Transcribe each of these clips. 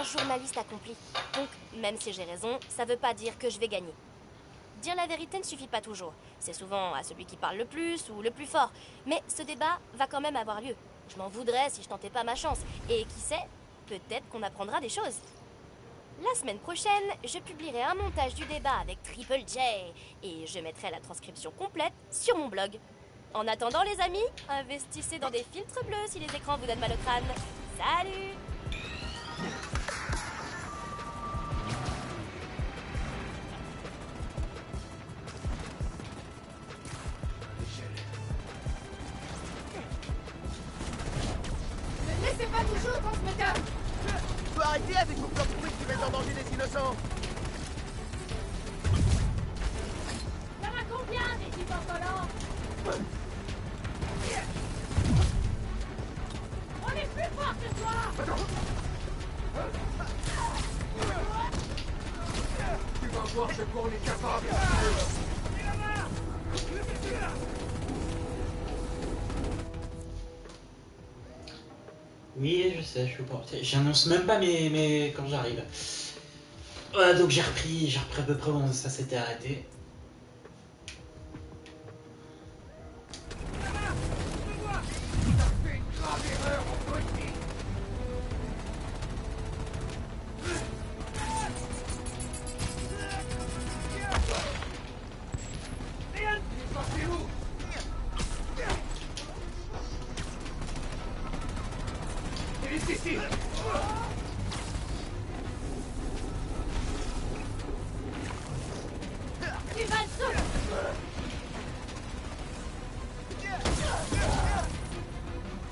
Journaliste accompli. Donc, même si j'ai raison, ça veut pas dire que je vais gagner. Dire la vérité ne suffit pas toujours. C'est souvent à celui qui parle le plus ou le plus fort. Mais ce débat va quand même avoir lieu. Je m'en voudrais si je tentais pas ma chance. Et qui sait, peut-être qu'on apprendra des choses. La semaine prochaine, je publierai un montage du débat avec Triple J. Et je mettrai la transcription complète sur mon blog. En attendant les amis, investissez dans des filtres bleus si les écrans vous donnent mal au crâne. Salut! Laissez pas toujours, transmetteur. Faut arrêter avec vos plans pourris qui mettent en danger des innocents. Ça va combien des types en collant? On est plus fort que toi. Tu vas voir de quoi on est capable. Oui, je sais, je suis pas. J'annonce même pas mes quand j'arrive. Voilà, donc j'ai repris à peu près où ça s'était arrêté.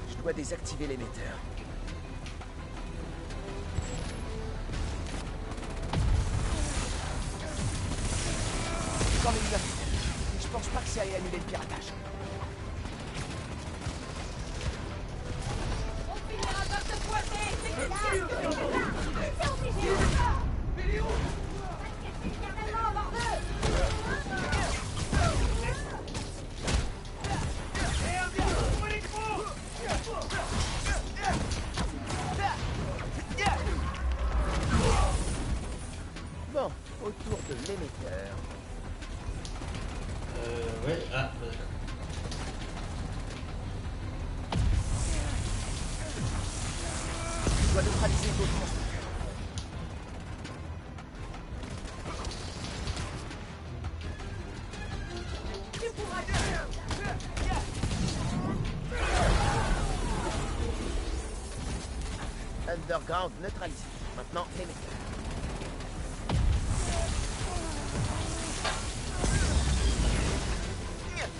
Je dois désactiver l'émetteur. Quand même une affaire. Je pense pas que ça ait annulé le piratage. On finira par se pointer. C'est Bon, autour de l'émetteur. Ouais, ah, bah, d'accord. Je dois neutraliser d'autres monstres. Underground neutralisé. Maintenant, l'émetteur.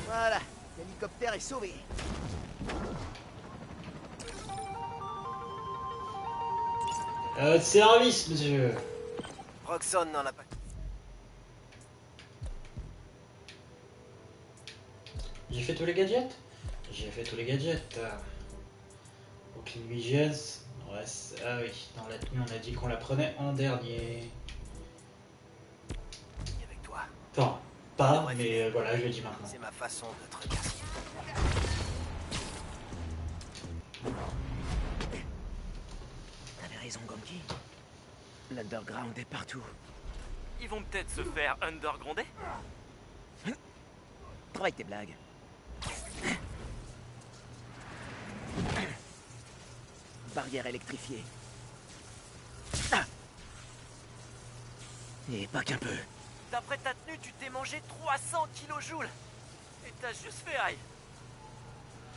Voilà, l'hélicoptère est sauvé. Service, monsieur. Roxxon n'en a pas. J'ai fait tous les gadgets. J'ai fait tous les gadgets. Brooklyn Visions. Ouais, ah oui, dans la tenue on a dit qu'on la prenait en dernier. Avec toi. Enfin, pas, mais voilà, je le dis maintenant. C'est ma façon de te remercier. T'avais raison, Gonki. L'underground est partout. Ils vont peut-être se faire undergrounder. Travaille tes blagues. Barrière électrifiée. Ah. Et pas qu'un peu. D'après ta tenue, tu t'es mangé 300 kilojoules. Et t'as juste fait aïe.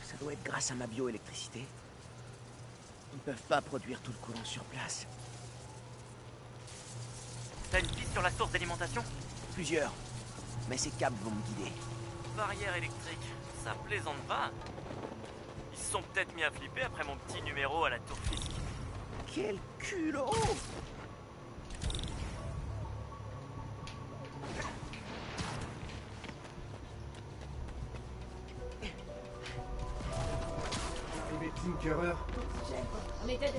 Ça doit être grâce à ma bioélectricité. Ils peuvent pas produire tout le courant sur place. T'as une piste sur la source d'alimentation? Plusieurs. Mais ces câbles vont me guider. Barrière électrique, ça plaisante pas. Ils se sont peut-être mis à flipper après mon petit numéro à la tour physique. Quel culot! Les Tinkerer. On était des...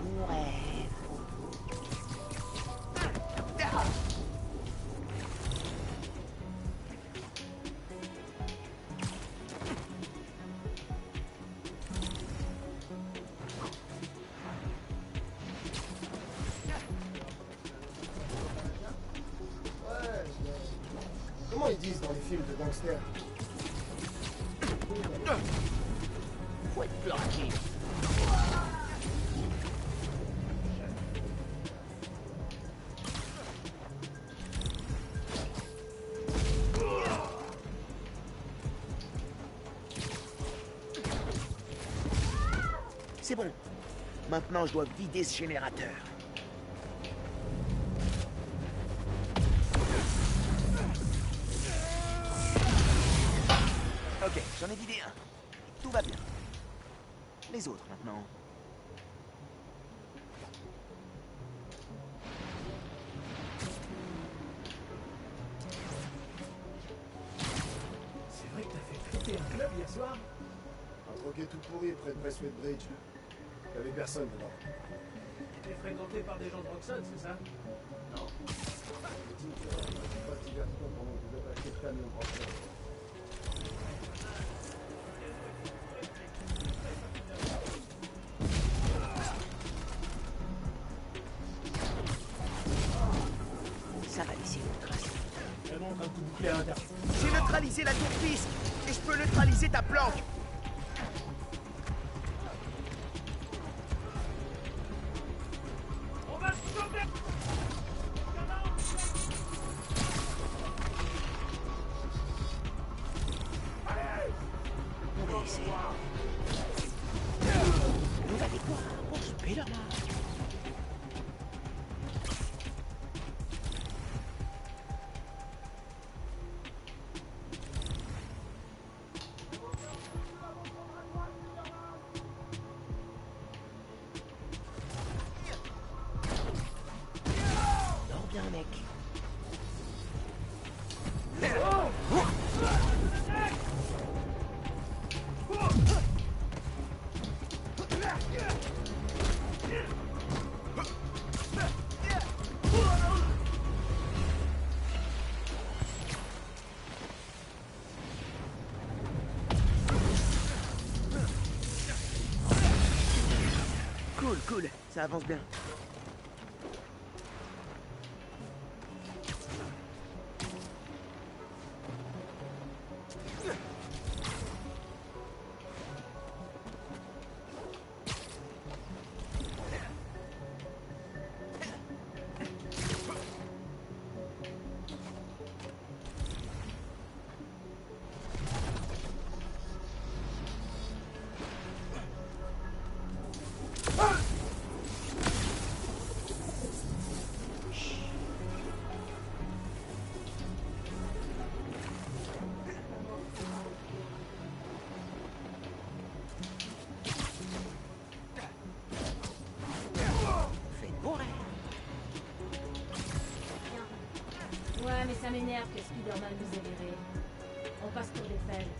Mon rêve. disent dans les films de gangsters. Faut être planqué. C'est bon. Maintenant, je dois vider ce générateur. Ok, j'en ai vidé un. Tout va bien. Les autres, maintenant. C'est vrai que t'as fait péter un club hier soir? Un troquet tout pourri près de Westwood Bridge. Y'avait personne dedans. T'es fréquenté par des gens de Roxxon, c'est ça? Non. Les Team Killer n'ont pas de diversion pendant que vous êtes acheté de camion Roxxon. Ça va laisser une trace. Vraiment en train de tout boucler à l'intérieur. J'ai neutralisé la tourpiste et je peux neutraliser ta planque. On va essayer. On va les voir pour souper leur marque. Dors bien, mec. Cool, cool, ça avance bien. Ouais, mais ça m'énerve que Spider-Man nous ait virés. On passe pour des faibles.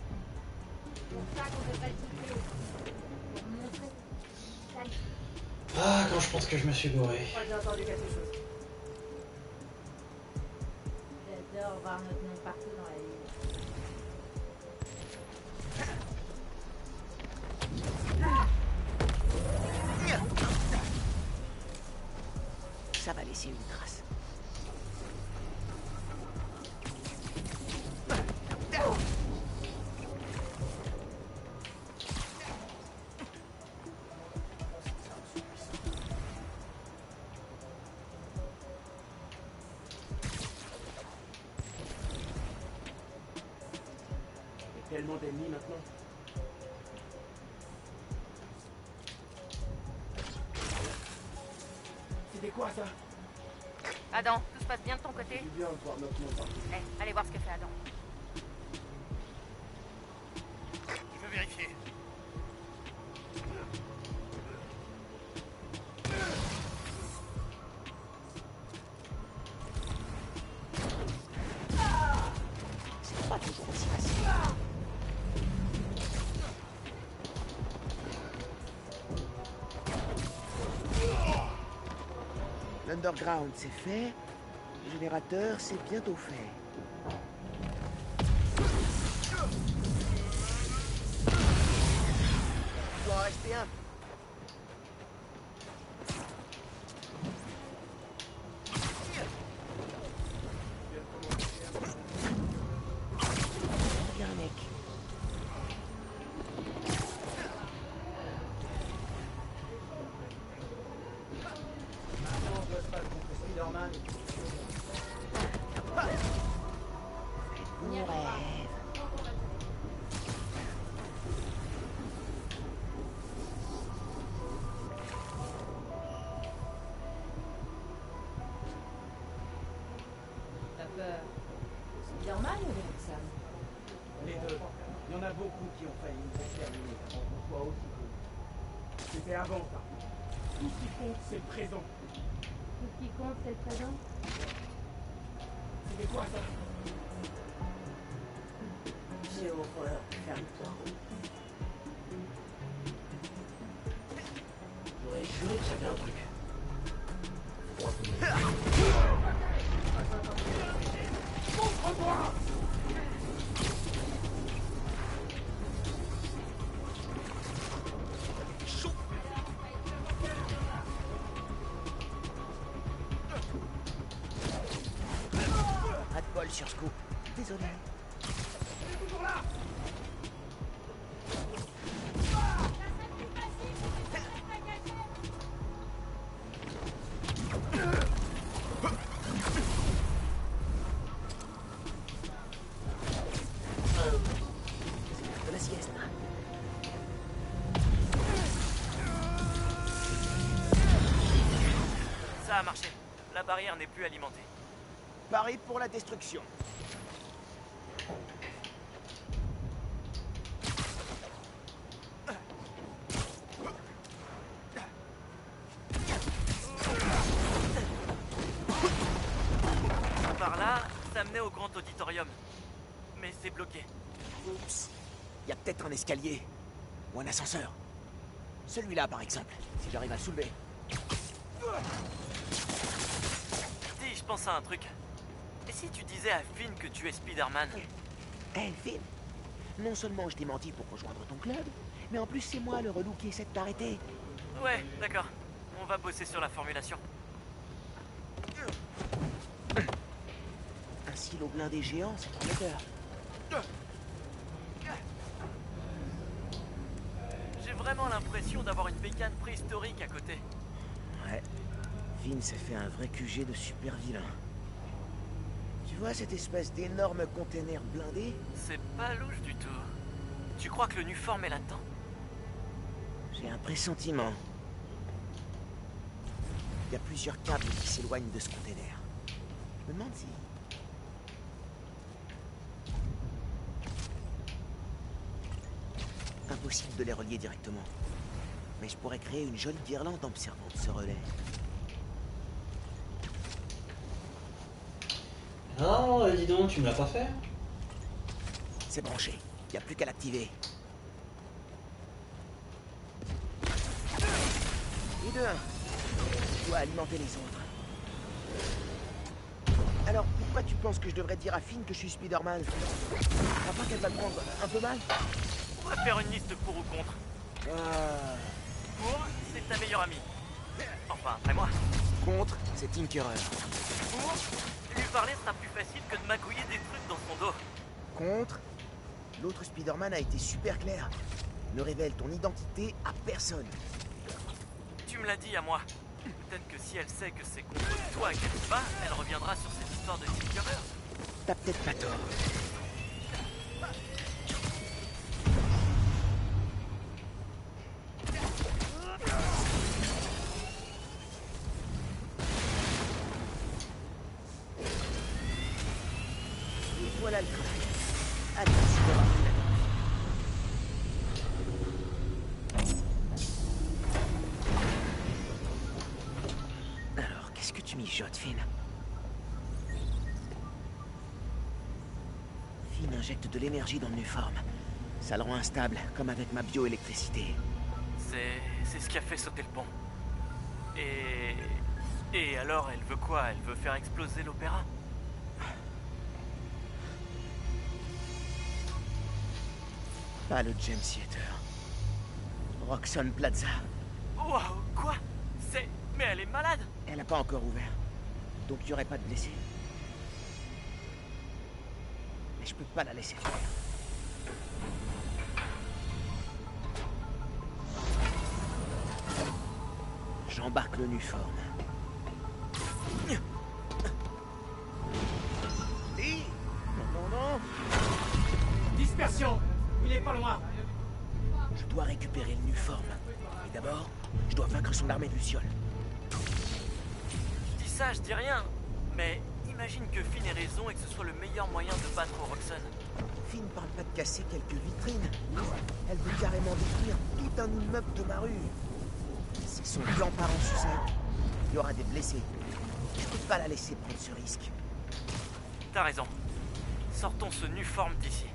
Pour ça qu'on veut pas le quitter. Pour montrer. Ah, quand je pense que je me suis gouré. Je crois que j'ai entendu quelque chose. J'adore voir notre nom partout dans la ville. Ça va laisser une trace. Il y a tellement d'ennemis maintenant. C'était quoi ça? Adam, tout se passe bien de ton côté? C'est bien de voir notre nom partout. Eh, allez voir ce que fait Adam. Je vais vérifier. C'est pas toujours aussi facile. L'underground, c'est fait. Le générateur, c'est bientôt fait. Il doit en rester un. Spider-Man. On y arrivera. T'as peur Spider-Man ou de Roxane? Les deux. Il y en a beaucoup qui ont failli nous exterminer avant qu'on soit aussi peu. C'était avant ça. Tout ce qui compte, c'est le présent. Tout ce qui compte, c'est le présent. C'était quoi ça? J'ai horreur de faire le tour. J'aurais juré que j'avais un truc. Montre-moi! Pas de bol sur Scoop. Désolé. Toujours là! De la sieste. Ça a marché. La barrière n'est plus alimentée. Paris pour la destruction. Par là, ça menait au grand auditorium. Mais c'est bloqué. Oups. Il y a peut-être un escalier. Ou un ascenseur. Celui-là, par exemple, si j'arrive à le soulever. Dis, je pense à un truc. Et si tu disais à Finn que tu es Spider-Man? Hé, Finn, non seulement je t'ai menti pour rejoindre ton club, mais en plus c'est moi le relou qui essaie de t'arrêter. Ouais, d'accord. On va bosser sur la formulation. Un silo blindé géant, c'est prometteur. J'ai vraiment l'impression d'avoir une bécane préhistorique à côté. Ouais. Finn s'est fait un vrai QG de super vilain. Tu vois cette espèce d'énorme container blindé? C'est pas louche du tout. Tu crois que le Nuform est là-dedans? J'ai un pressentiment. Il y a plusieurs câbles qui s'éloignent de ce container. Je me demande si... Impossible de les relier directement. Mais je pourrais créer une jolie guirlande en observant ce relais. Non, dis donc, tu me l'as pas fait? C'est branché. Il n'y a plus qu'à l'activer. Et de un. Je dois alimenter les autres. Alors, pourquoi tu penses que je devrais dire à Finn que je suis Spider-Man? Crois pas qu'elle va me prendre un peu mal? On va faire une liste pour ou contre. Pour, c'est ta meilleure amie. Enfin, après moi. Contre, c'est Tinkerer. Pour, lui parler sera plus facile que de magouiller des trucs dans son dos. Contre, l'autre Spider-Man a été super clair. Ne révèle ton identité à personne. Tu me l'as dit à moi. Peut-être que si elle sait que c'est contre toi qu'elle se bat, elle reviendra sur cette histoire de Tinkerer. T'as peut-être pas tort. Et voilà le travail. Allez, c'est bon. Alors, qu'est-ce que tu mijotes, Finn? Finn injecte de l'énergie dans le Nuform. Ça le rend instable, comme avec ma bioélectricité. C'est ce qui a fait sauter le pont. Et alors, elle veut quoi? Elle veut faire exploser l'opéra? Pas le James Theater. Roxxon Plaza. Waouh, quoi? Mais elle est malade! Elle n'a pas encore ouvert. Donc il n'y aurait pas de blessés. Mais je peux pas la laisser faire. J'embarque le Nuform. position. Il est pas loin. Je dois récupérer le Nuform. Et d'abord, je dois vaincre son armée de lucioles. Je dis ça, je dis rien. Mais imagine que Finn ait raison et que ce soit le meilleur moyen de battre Roxxon. Finn parle pas de casser quelques vitrines. Elle veut carrément détruire tout un immeuble de ma rue. Si son plan part en sucette, il y aura des blessés. Je peux pas la laisser prendre ce risque. T'as raison. Sortons ce Nuform d'ici.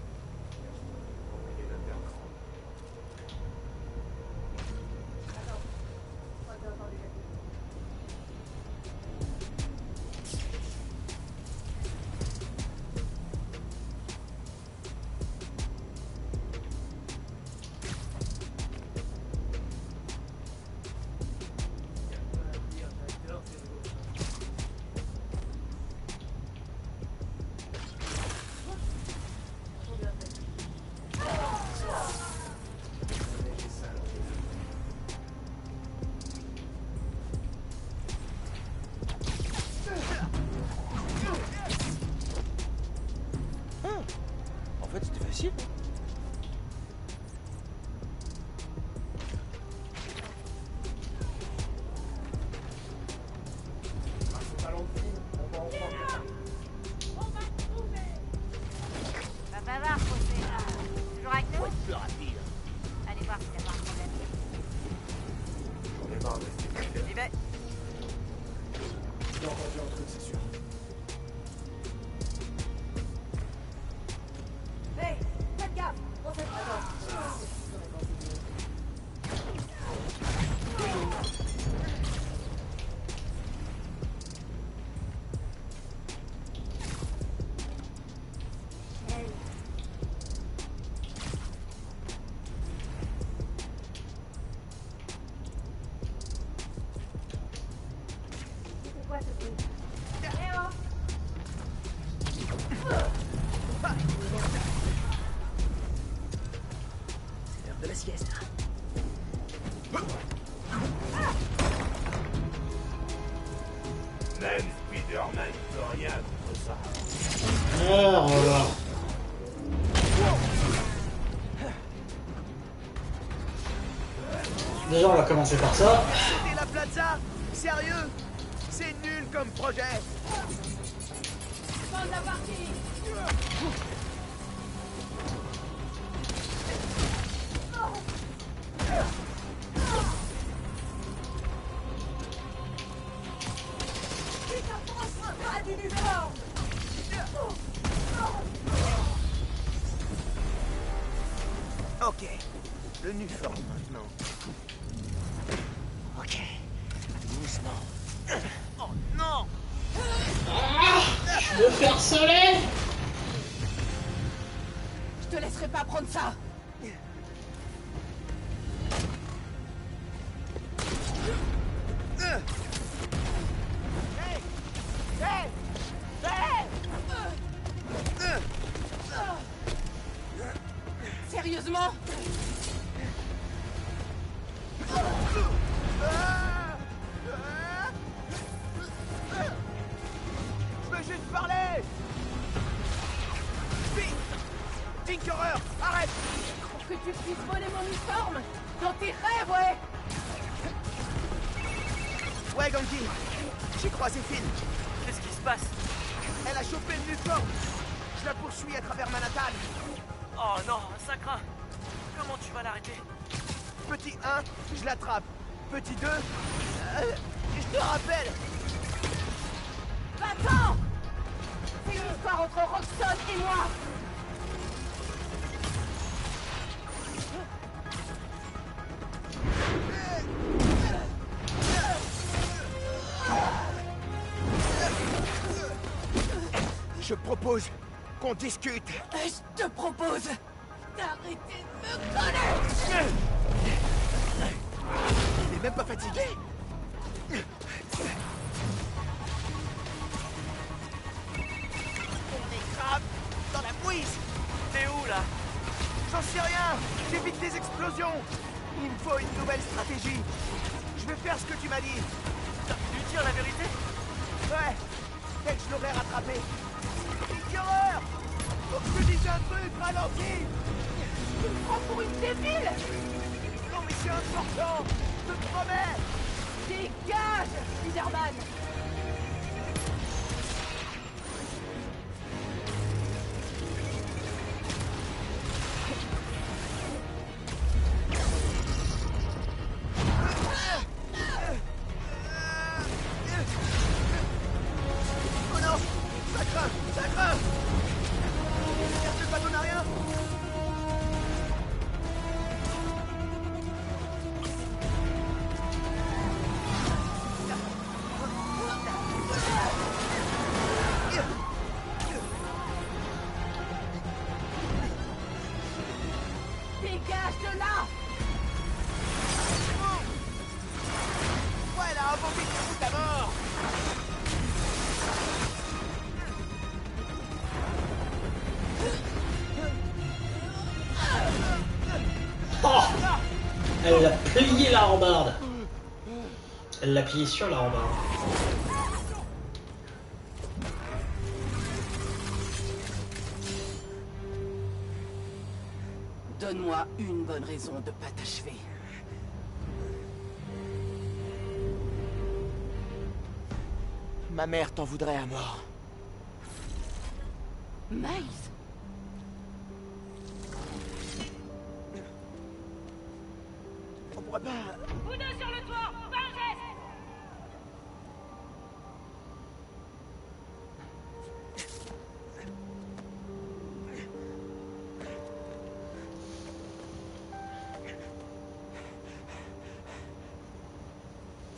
En fait, c'était facile. Va bavard, José. Toujours avec nous? Plus rapide. Allez voir si t'as pas un problème. J'en ai marre de rester. J'y vais. Il a entendu un truc, c'est sûr. Hey, faites gaffe. On fait c'est quoi ce truc? Eh oh! C'est l'heure de la sieste. Même Spider-Man peut rien contre ça. Alors, voilà. Déjà, on va commencer par ça. C'était la plaza? Sérieux? C'est nul comme projet. Fin de la partie. Pas d'uniforme. Ok. Le Nuform maintenant. Ok. Doucement. Oh non! Je veux faire soleil. Je te laisserai pas prendre ça. Sérieusement? Je veux juste parler! Tinkerer, arrête! Pour que tu puisses voler mon uniforme? Dans tes rêves, ouais! Ouais, Ganki, j'ai croisé Finn. Qu'est-ce qui se passe? Elle a chopé le Nuform. Je la poursuis à travers Manhattan. Oh non, ça craint. Comment tu vas l'arrêter? Petit 1, je l'attrape. Petit 2, je te rappelle. Va-t'en! C'est une histoire entre Roxxon et moi! Je propose qu'on discute. Je te propose d'arrêter de me connaître! Il est même pas fatigué. On est grave dans la mouise. T'es où là? J'en sais rien. J'évite les explosions. Il me faut une nouvelle stratégie. Je vais faire ce que tu m'as dit. T'as voulu dire la vérité? Ouais. Dès que je l'aurai rattrapé. Quelle horreur! Faut que je te dise un truc, ralentis. Tu me prends pour une débile! Non mais c'est important. Je te promets. Dégage, Spider-Man! Oh non, ça craint, ça craint. J'espère que ça donne à rien. Dégage de là! Ouais, elle a inventé une route à mort. Oh, elle l'a plié la rambarde. Elle l'a plié sur la rambarde. Donne-moi une bonne raison de pas t'achever. Ma mère t'en voudrait à mort. Miles? On pourrait pas... Vous deux sur le toit! Pas un geste!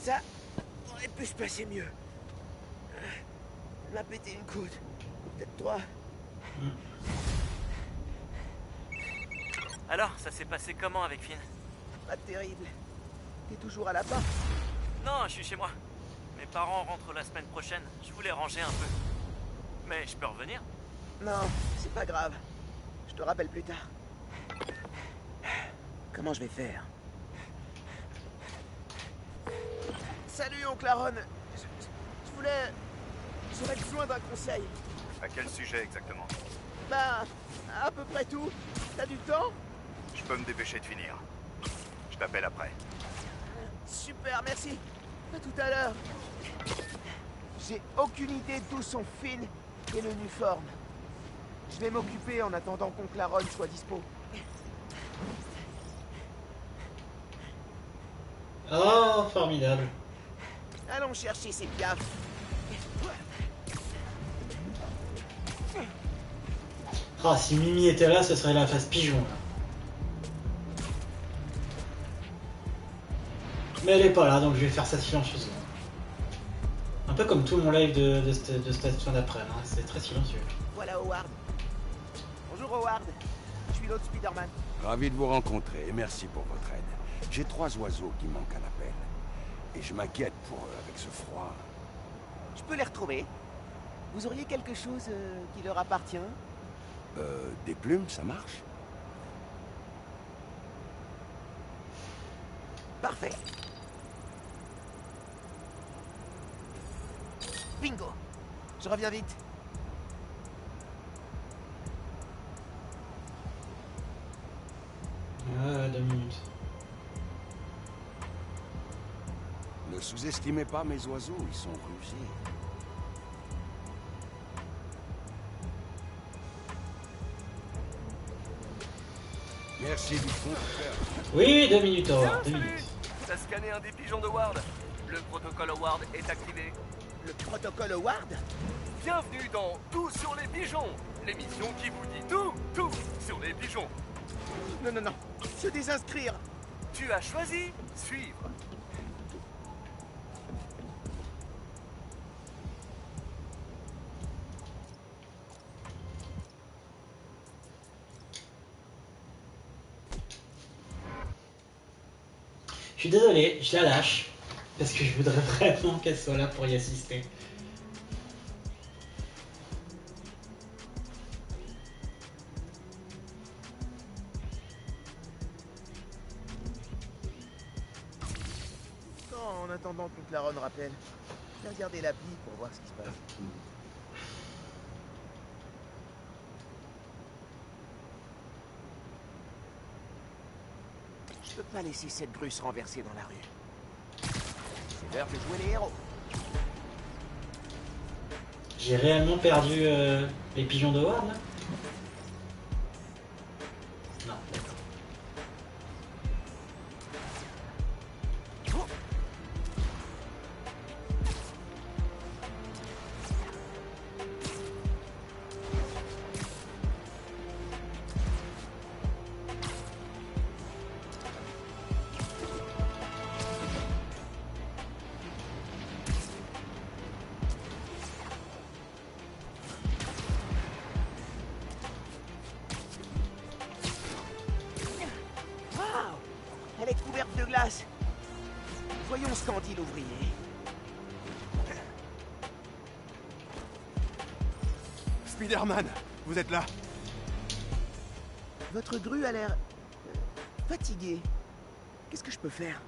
Ça aurait pu se passer mieux. Elle m'a pété une côte. Peut-être toi. Alors, ça s'est passé comment avec Finn? Pas terrible. T'es toujours à l'appart? Non, je suis chez moi. Mes parents rentrent la semaine prochaine. Je voulais ranger un peu. Mais je peux revenir? Non, c'est pas grave. Je te rappelle plus tard. Comment je vais faire? Salut, oncle Aaron. Je voulais... J'aurais besoin d'un conseil. À quel sujet exactement? Bah, à peu près tout. T'as du temps? Je peux me dépêcher de finir. Je t'appelle après. Super, merci. À tout à l'heure. J'ai aucune idée d'où sont Finn et le Nuform. Je vais m'occuper en attendant qu'oncle Aaron soit dispo. Oh, formidable. Allons chercher ces piafs. Ah, si Mimi était là, ce serait la phase pigeon. Là. Mais elle est pas là, donc je vais faire ça silencieusement. Un peu comme tout mon live de cette fin d'après-midi, hein. C'est très silencieux. Voilà Howard. Bonjour Howard. Je suis l'autre Spider-Man. Ravi de vous rencontrer et merci pour votre aide. J'ai 3 oiseaux qui manquent à l'appel. Et je m'inquiète pour eux avec ce froid. Je peux les retrouver. Vous auriez quelque chose qui leur appartient? Des plumes, ça marche? Parfait. Bingo. Je reviens vite. Ah, 2 minutes. Ne sous-estimez pas mes oiseaux, ils sont rusés. Merci du fond du cœur. Oui, 2 minutes, Howard, 2 Salut. minutes. T'as scanné un des pigeons de Ward. Le protocole Howard est activé. Le protocole Howard? Bienvenue dans Tout sur les pigeons, l'émission qui vous dit tout sur les pigeons. Non, non, non. Se désinscrire. Tu as choisi suivre. Je suis désolé, je la lâche. Parce que je voudrais vraiment qu'elle soit là pour y assister. En attendant que Aaron rappelle, je vais regarder l'appli pour voir ce qui se passe. peux pas laisser cette grue se renverser dans la rue. C'est l'heure de jouer les héros. J'ai réellement perdu les pigeons de Ward là? Non, d'accord. Elle est couverte de glace. Voyons ce qu'en dit l'ouvrier. Spider-Man, vous êtes là. Votre grue a l'air... fatiguée. Qu'est-ce que je peux faire?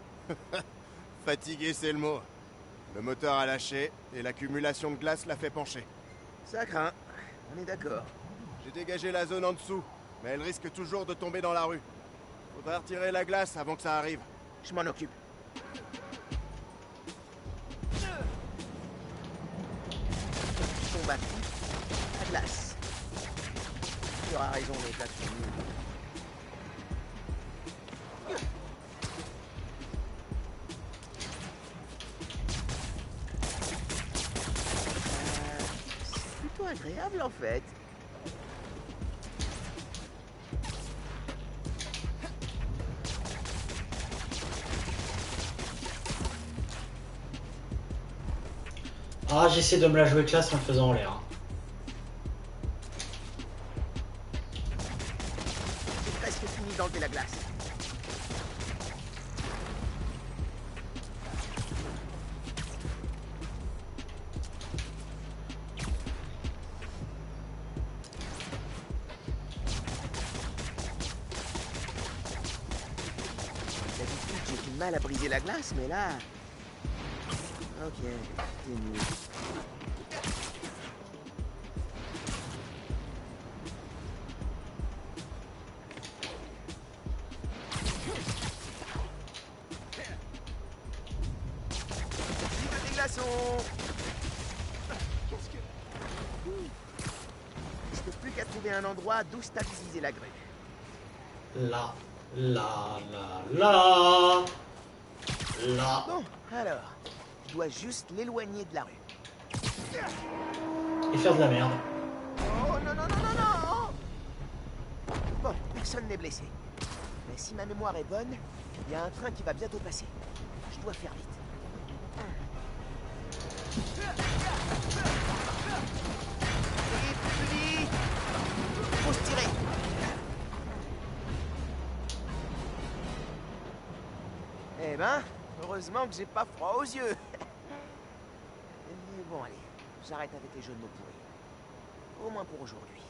Fatigué, c'est le mot. Le moteur a lâché et l'accumulation de glace l'a fait pencher. Ça craint. On est d'accord. J'ai dégagé la zone en dessous, mais elle risque toujours de tomber dans la rue. Faudra retirer la glace avant que ça arrive. Je m'en occupe. Combattu. La glace. Tu auras raison, les glaces sont nulles. C'est plutôt agréable en fait. Ah, j'essaie de me la jouer classe en le faisant en l'air. J'ai presque fini d'enlever la glace. D'habitude, j'ai du mal à briser la glace, mais là... Ok, c'est nul. Vive des glaçons! Il ne reste plus qu'à trouver un endroit d'où stabiliser la grue. Là. Là. Bon, alors, je dois juste l'éloigner de la rue. Et faire de la merde. Oh non, non, non, non, non! Bon, personne n'est blessé. Mais si ma mémoire est bonne, il y a un train qui va bientôt passer. Je dois faire vite. Plus vite! Faut se tirer! Eh ben, heureusement que j'ai pas froid aux yeux. Mais bon, allez, j'arrête avec les jeux de mots pourris. Au moins pour aujourd'hui.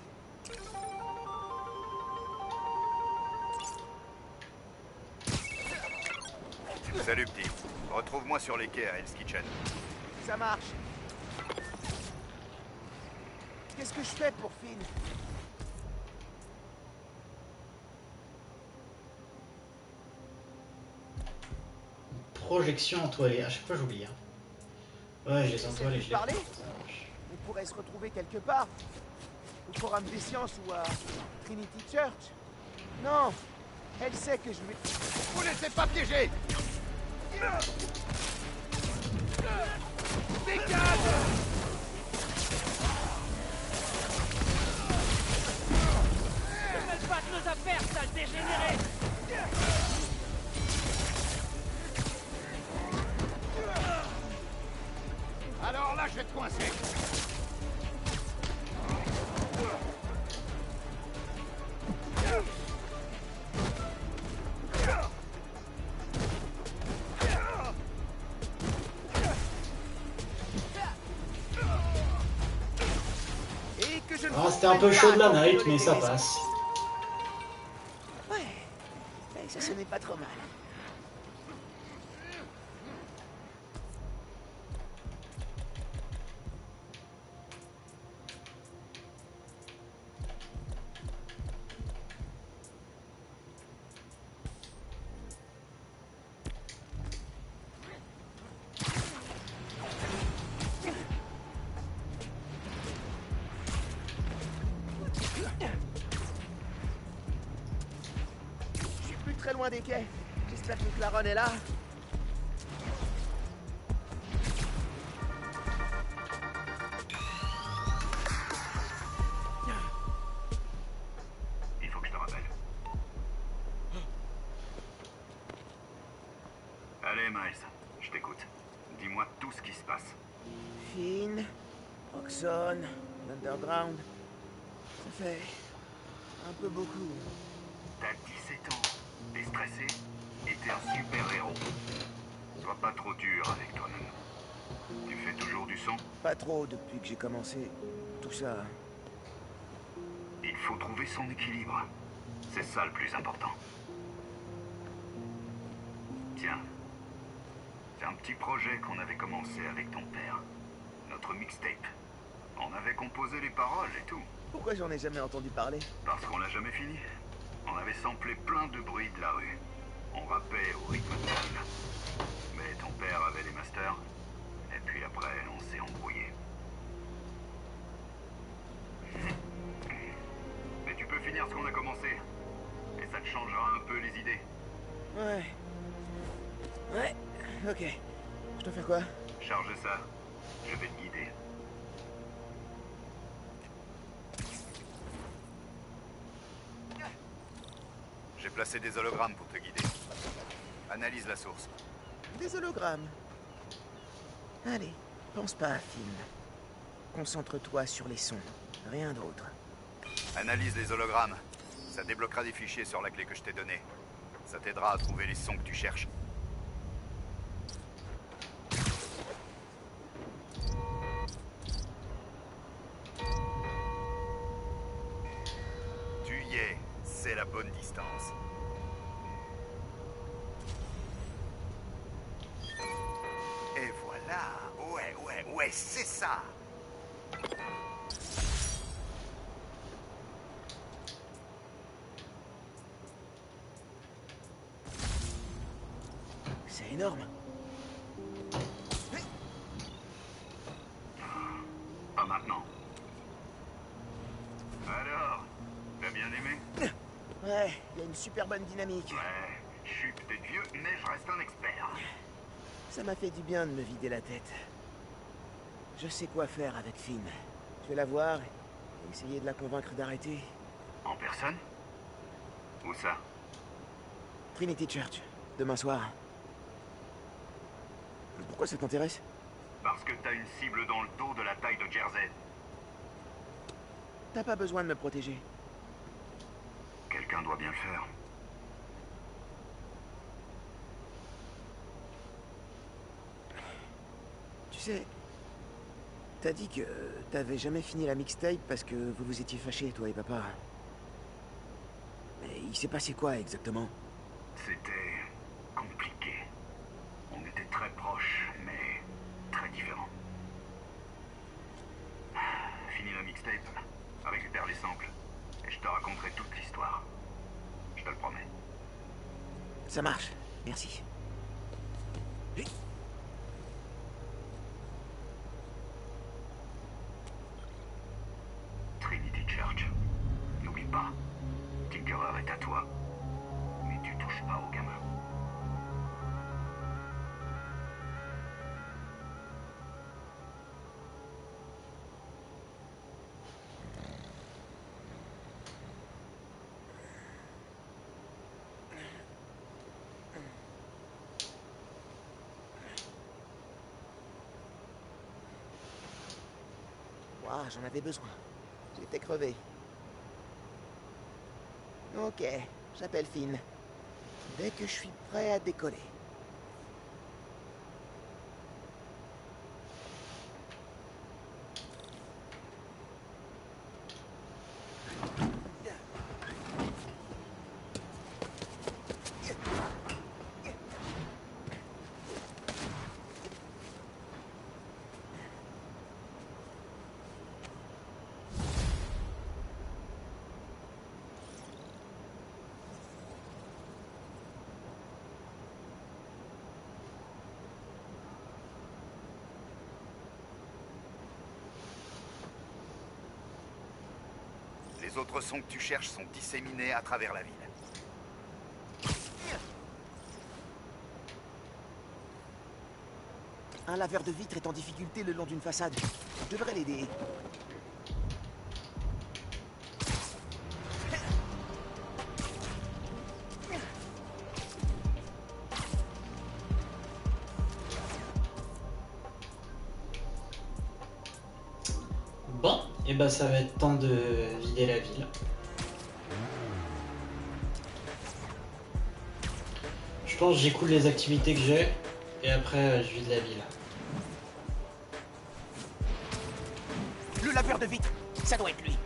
Salut petit. Retrouve-moi sur les quais à Hell's Kitchen. Ça marche. Qu'est-ce que je fais pour Finn? Projection entoilée. À chaque fois j'oublie. Hein. Ouais, je les entoile et je les... Parler? On pourrait se retrouver quelque part. Au Forum des Sciences ou à Trinity Church. Non, elle sait que je lui... Vous laissez pas piéger! Dégage! Ne pas de nos affaires, sale dégénéré! Alors là, je vais te coincer. Et que je ne Ah, c'était un peu chaud de la night, mais ça passe. Ouais, ça sonnait pas trop mal. loin des quais. J'espère que Claron est là. Il faut que je te rappelle. Allez, Miles, je t'écoute. Dis-moi tout ce qui se passe. Finn, Roxxon, l'Underground. Ça fait un peu beaucoup. T'as 17 ans, t'es stressé et t'es un super-héros. Sois pas trop dur avec toi-même. Tu fais toujours du son? Pas trop depuis que j'ai commencé. Tout ça. Il faut trouver son équilibre. C'est ça le plus important. Tiens. C'est un petit projet qu'on avait commencé avec ton père. Notre mixtape. On avait composé les paroles et tout. Pourquoi j'en ai jamais entendu parler? Parce qu'on l'a jamais fini. On avait samplé plein de bruits de la rue. On rappait au rythme de la ville. Mais ton père avait les masters. Et puis après, on s'est embrouillé. Mais tu peux finir ce qu'on a commencé. Et ça te changera un peu les idées. Ouais. Ouais, ok. Je dois faire quoi? Charge ça. Je vais te guider. J'ai placé des hologrammes pour te guider. Analyse la source. Des hologrammes. Allez, pense pas à Finn. Concentre-toi sur les sons, rien d'autre. Analyse les hologrammes. Ça débloquera des fichiers sur la clé que je t'ai donnée. Ça t'aidera à trouver les sons que tu cherches. Tu y es. C'est la bonne distance. Et voilà. Ouais, c'est ça. C'est énorme. Pas maintenant. Alors, t'as bien aimé? Ouais, il y a une super bonne dynamique. Ouais, je suis peut-être vieux, mais je reste un expert. Ça m'a fait du bien de me vider la tête. Je sais quoi faire avec Finn. Je vais la voir et essayer de la convaincre d'arrêter. En personne? Où ça? Trinity Church, demain soir. Pourquoi ça t'intéresse? Parce que t'as une cible dans le dos de la taille de Jersey. T'as pas besoin de me protéger. Quelqu'un doit bien le faire. Tu sais, t'as dit que t'avais jamais fini la mixtape parce que vous vous étiez fâchés, toi et papa. Mais il s'est passé quoi exactement? C'était compliqué. On était très proches, mais très différents. Fini la mixtape, récupère les samples, et je te raconterai toute l'histoire. Je te le promets. Ça marche, merci. Trinity Church. N'oublie pas, Tinkerer est à toi, mais tu touches pas au gamin. Ouah, j'en avais besoin. J'étais crevé. Ok, j'appelle Finn. Dès que je suis prêt à décoller. Les autres sons que tu cherches sont disséminés à travers la ville. Un laveur de vitres est en difficulté le long d'une façade. Je devrais l'aider. Bon, et bah ça va être temps de vider la ville. Je pense que j'écoule les activités que j'ai et après je vide la ville. Le laveur de vitres, ça doit être lui.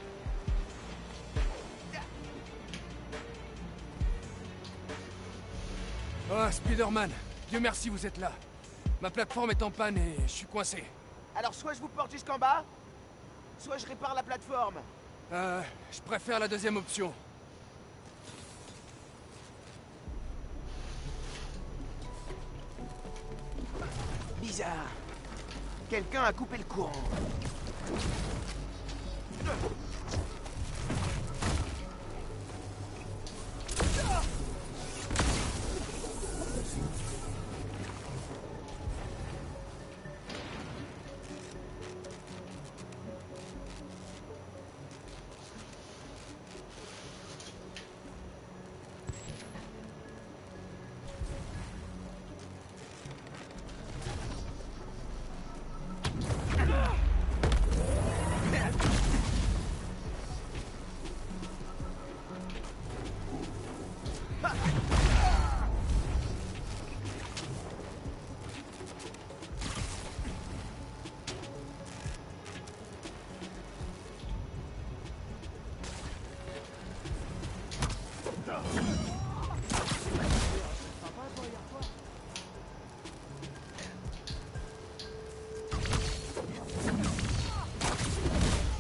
Oh, Spider-Man, Dieu merci vous êtes là. Ma plateforme est en panne et je suis coincé. Alors soit je vous porte jusqu'en bas, soit je répare la plateforme. Je préfère la deuxième option. Bizarre. Quelqu'un a coupé le courant.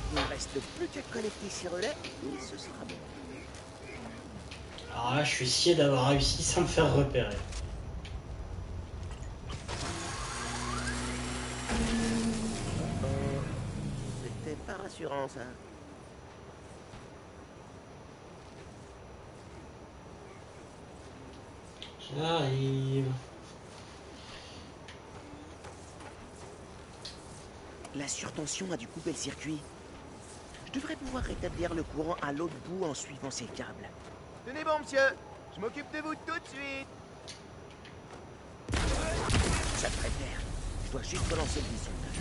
Il ne reste plus qu'à connecter ces relais et ce sera bon. Alors là, je suis scié d'avoir réussi sans me faire repérer. C'était pas rassurant ça. J'arrive. La surtension a dû couper le circuit. Je devrais pouvoir rétablir le courant à l'autre bout en suivant ces câbles. Tenez bon, monsieur. Je m'occupe de vous tout de suite. Ça devrait faire. Je dois juste relancer le disjoncteur.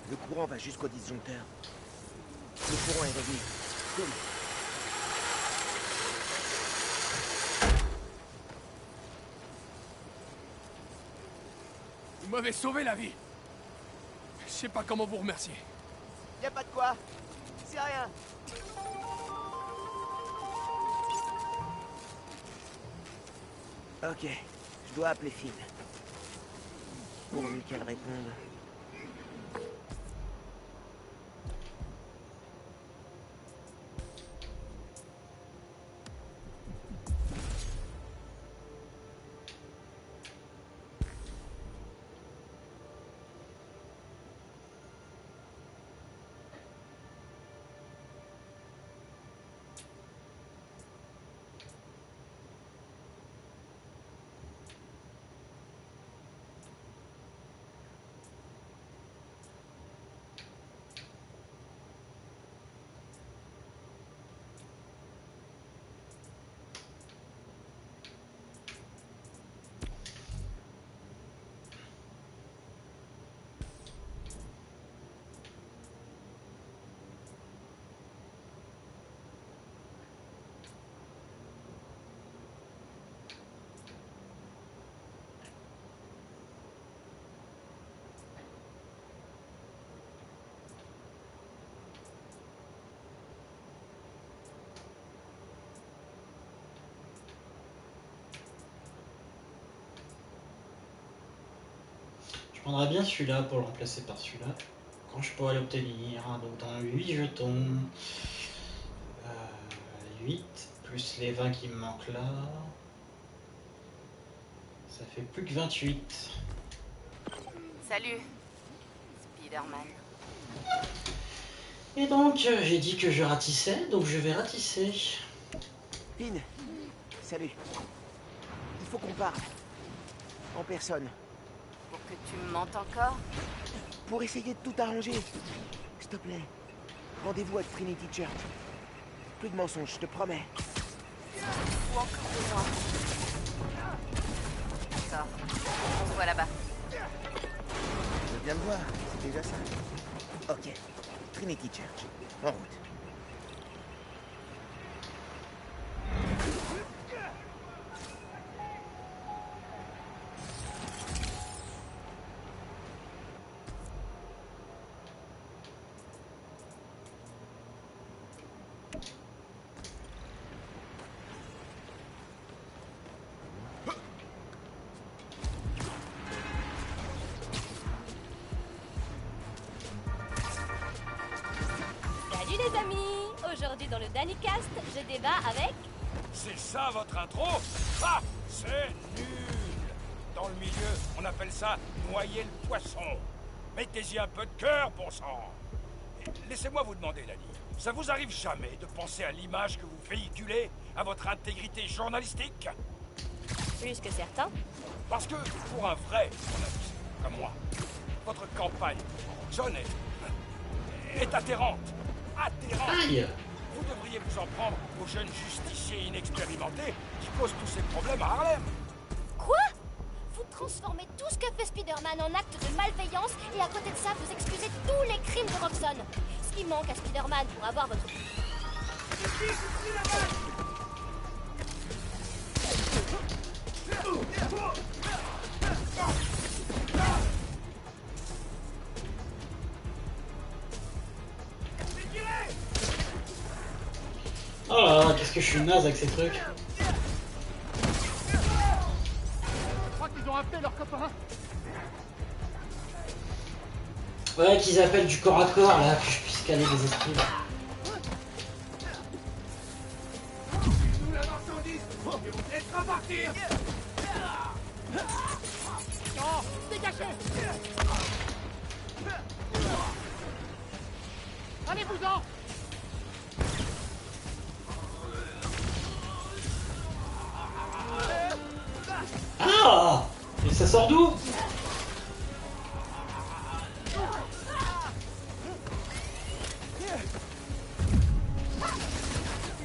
Le courant va jusqu'au disjoncteur. Le courant est revenu. Cool. Vous m'avez sauvé la vie. Je sais pas comment vous remercier. Y a pas de quoi. C'est rien. Ok, je dois appeler Finn. Pourvu qu'elle réponde. Je prendrais bien celui-là pour le remplacer par celui-là. Quand je pourrais l'obtenir, hein, donc dans 8 jetons. 8 plus les 20 qui me manquent là. Ça fait plus que 28. Salut, Spider-Man. Et donc, j'ai dit que je ratissais, donc je vais ratisser. Finn, salut. faut qu'on parle. En personne. Pour que tu me mentes encore? Pour essayer de tout arranger. S'il te plaît. Rendez-vous à Trinity Church. Plus de mensonges, je te promets. Ou encore de moi. D'accord. On se voit là-bas. Je viens de voir, c'est déjà ça. Ok. Trinity Church. En route. Salut les amis! Aujourd'hui dans le DannyCast, je débat avec... C'est ça votre intro? Ah, c'est nul. Dans le milieu, on appelle ça noyer le poisson. Mettez-y un peu de cœur, bon sang. Et laissez-moi vous demander, Danny, ça vous arrive jamais de penser à l'image que vous véhiculez, à votre intégrité journalistique? Plus que certains. Parce que, pour un vrai journaliste, comme moi, votre campagne John est atterrante. Atterrante. Aïe! Vous devriez vous en prendre aux jeunes justiciers inexpérimentés qui causent tous ces problèmes à Harlem. Quoi? Vous transformez tout ce que fait Spider-Man en acte de malveillance et à côté de ça, vous excusez tous les crimes de Roxxon. Ce qui manque à Spider-Man pour avoir votre... Oh là là, qu'est-ce que je suis naze avec ces trucs. Je crois qu'ils ont appelé leur copain. Ouais, qu'ils appellent du corps à corps là, que je puisse caler des esprits. Nous la marchandise et on te laissera partir. Non, dégagez. Allez-vous-en. Ah! Et ça sort d'où?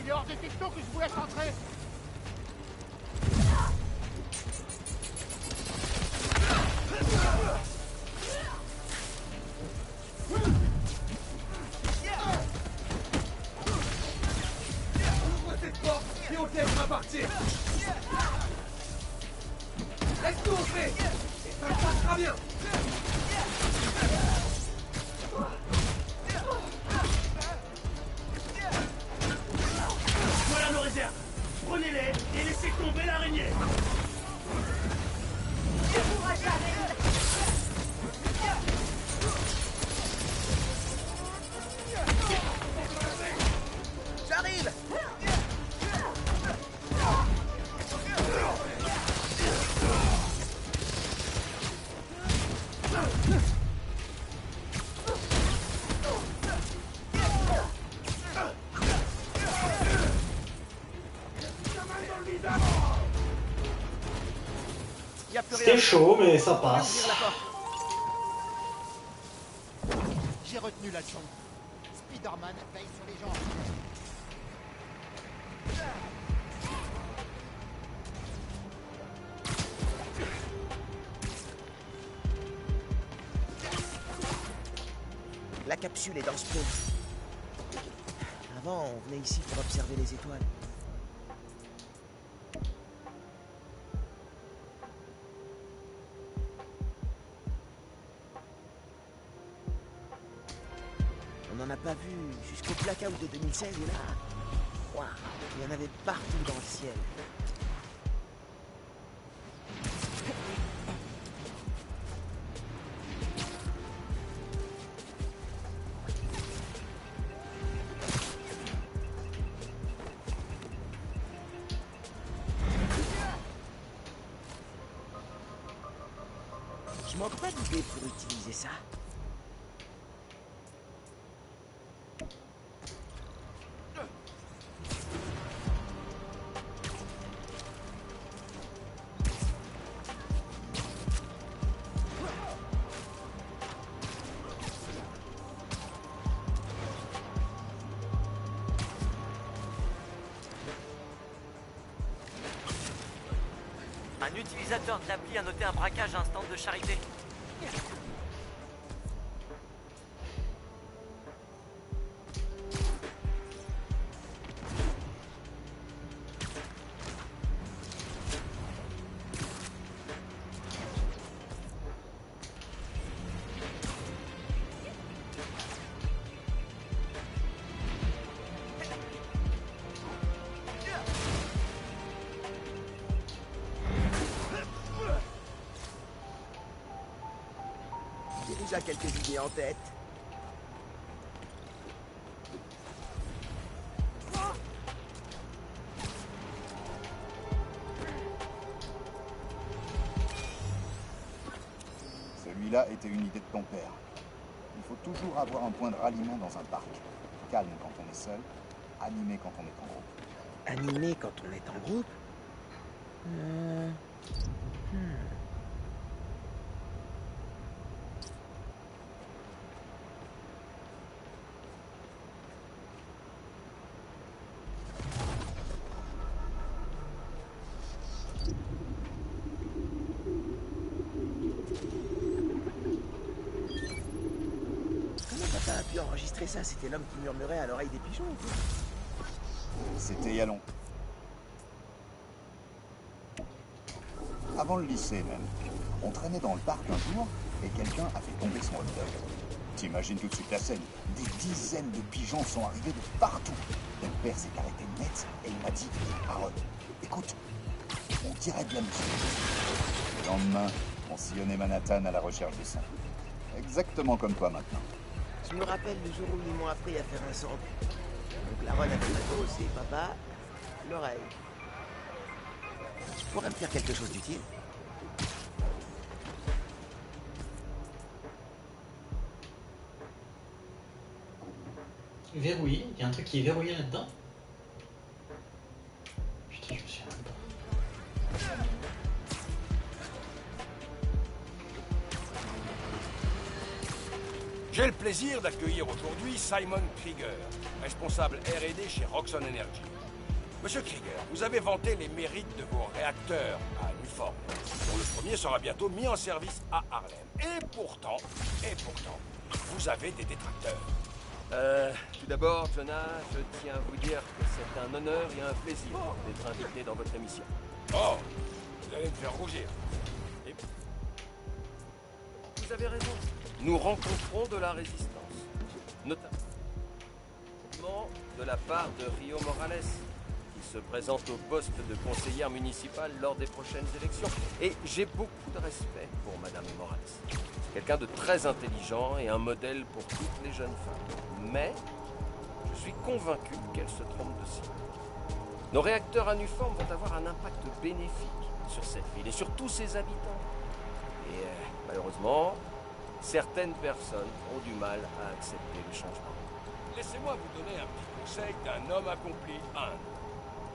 Il est hors de question que je vous laisse entrer. Ouvre cette porte et on te laissera partir. Laisse-nous entrer et ça se passera bien. Voilà nos réserves. Prenez-les et laissez tomber l'araignée. J'arrive. Y a plus rien. C'était chaud, mais ça On peut passe. ouvrir la porte. J'ai retenu la leçon. Spider-Man veille sur les gens. La capsule est dans ce pont. Avant, on venait ici pour observer les étoiles. On n'en a pas vu jusqu'au blackout de 2016 et là, waouh, il y en avait partout dans le ciel. Je manque pas d'idées pour utiliser ça. Un utilisateur de l'appli a noté un braquage à un stand de charité. J'ai déjà quelques idées en tête. Celui-là était une idée de ton père. Il faut toujours avoir un point de ralliement dans un parc. Calme quand on est seul, animé quand on est en groupe. Animé quand on est en groupe? Comment papa a pu enregistrer ça? C'était l'homme qui murmurait à l'oreille des pigeons ou quoi? C'était Yalon. Avant le lycée même, on traînait dans le parc un jour et quelqu'un a fait tomber son hot dog. T'imagines tout de suite la scène. Des dizaines de pigeons sont arrivés de partout. Mon père s'est arrêté net et il m'a dit « Aaron, écoute, on dirait de la musique. » Le lendemain, on sillonnait Manhattan à la recherche du son. Exactement comme toi maintenant. Je me rappelle le jour où ils m'ont appris à faire un sample. Donc la Ron avait le matos et papa, l'oreille. Tu pourrais me faire quelque chose d'utile? Verrouillé? Il y a un truc qui est verrouillé là-dedans? Putain, je me souviens même pas. J'ai le plaisir d'accueillir aujourd'hui Simon Krieger, responsable R&D chez Roxxon Energy. Monsieur Krieger, vous avez vanté les mérites de vos réacteurs à Newform, dont le premier sera bientôt mis en service à Harlem. Et pourtant, vous avez des détracteurs. Tout d'abord, Jonah, je tiens à vous dire que c'est un honneur et un plaisir d'être invité dans votre émission. Oh, vous allez me faire rougir. Et... Vous avez raison. Nous rencontrons de la résistance, notamment de la part de Rio Morales, qui se présente au poste de conseillère municipale lors des prochaines élections. Et j'ai beaucoup de respect pour Madame Morales. C'est quelqu'un de très intelligent et un modèle pour toutes les jeunes femmes. Mais je suis convaincu qu'elle se trompe de cible. Nos réacteurs à Newform vont avoir un impact bénéfique sur cette ville et sur tous ses habitants. Et malheureusement, certaines personnes ont du mal à accepter le changement. Laissez-moi vous donner un petit conseil d'un homme accompli humble.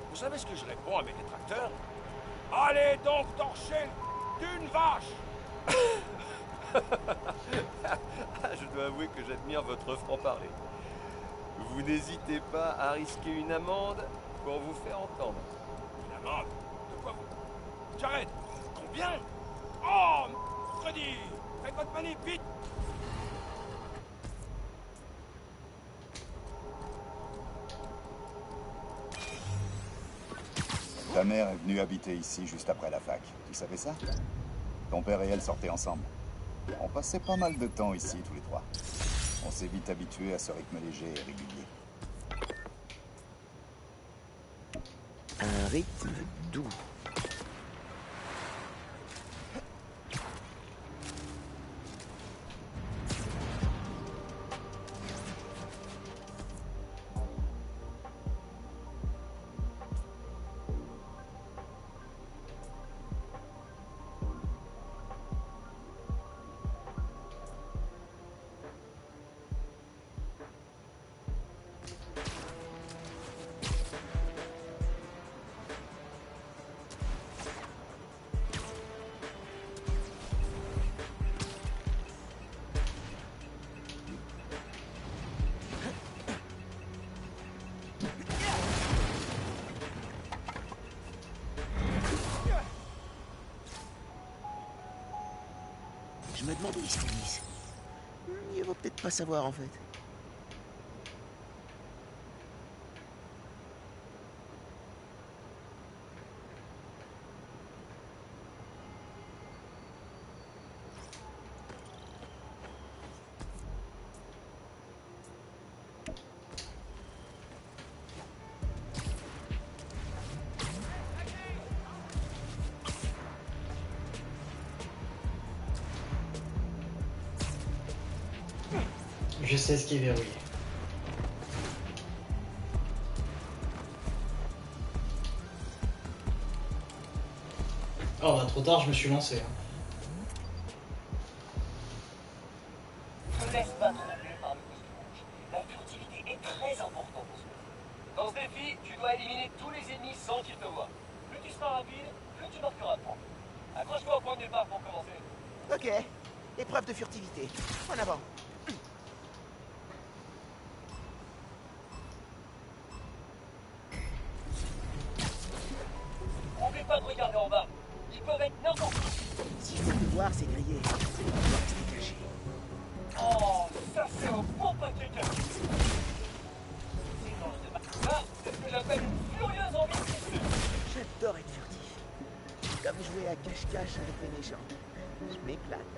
Vous savez ce que je réponds à mes détracteurs? Allez donc torcher d'une vache! Je dois avouer que j'admire votre franc-parler. Vous n'hésitez pas à risquer une amende pour vous faire entendre. Une amende? De quoi vous? J'arrête! Combien? Oh, mercredi! Faites votre manip, vite! Ta mère est venue habiter ici juste après la fac. Tu savais ça? Ton père et elle sortaient ensemble. On passait pas mal de temps ici, tous les trois. On s'est vite habitué à ce rythme léger et régulier. Un rythme doux. me demandais ce qu'ils disent. Il vaut peut-être pas savoir en fait. Je sais ce qui est verrouillé. Oh bah trop tard, je me suis lancé. Ne laisse pas troubler par le poste rouge. La furtivité est très importante. Dans ce défi, tu dois éliminer tous les ennemis sans qu'ils te voient. Plus tu seras rapide, plus tu marqueras de points. Accroche-toi au point de départ pour commencer. Ok, épreuve de furtivité. En avant. N'oublie pas de regarder en bas. Ils peuvent être n'importe où. Si je peux te voir, c'est grillé. On doit rester caché. Oh, ça c'est un bon paquet caché. Silence de ma... Ça, c'est ce que j'appelle une furieuse envie de succès. J'adore être furtif. Comme jouer à cache-cache avec les méchants. Je m'éclate.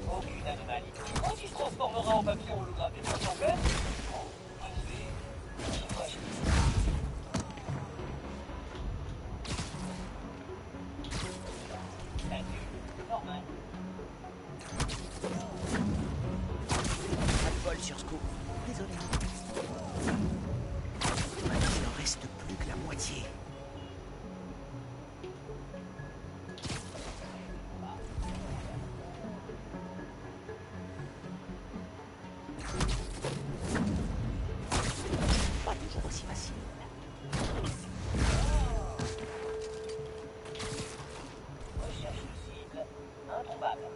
Aucune anomalie. Quand il se transformera en papillon holographique sur son père, normal. Pas de bol sur ce coup. Désolé. Il n'en reste plus que la moitié. Pas toujours aussi facile. Recherche de cible. Introuvable.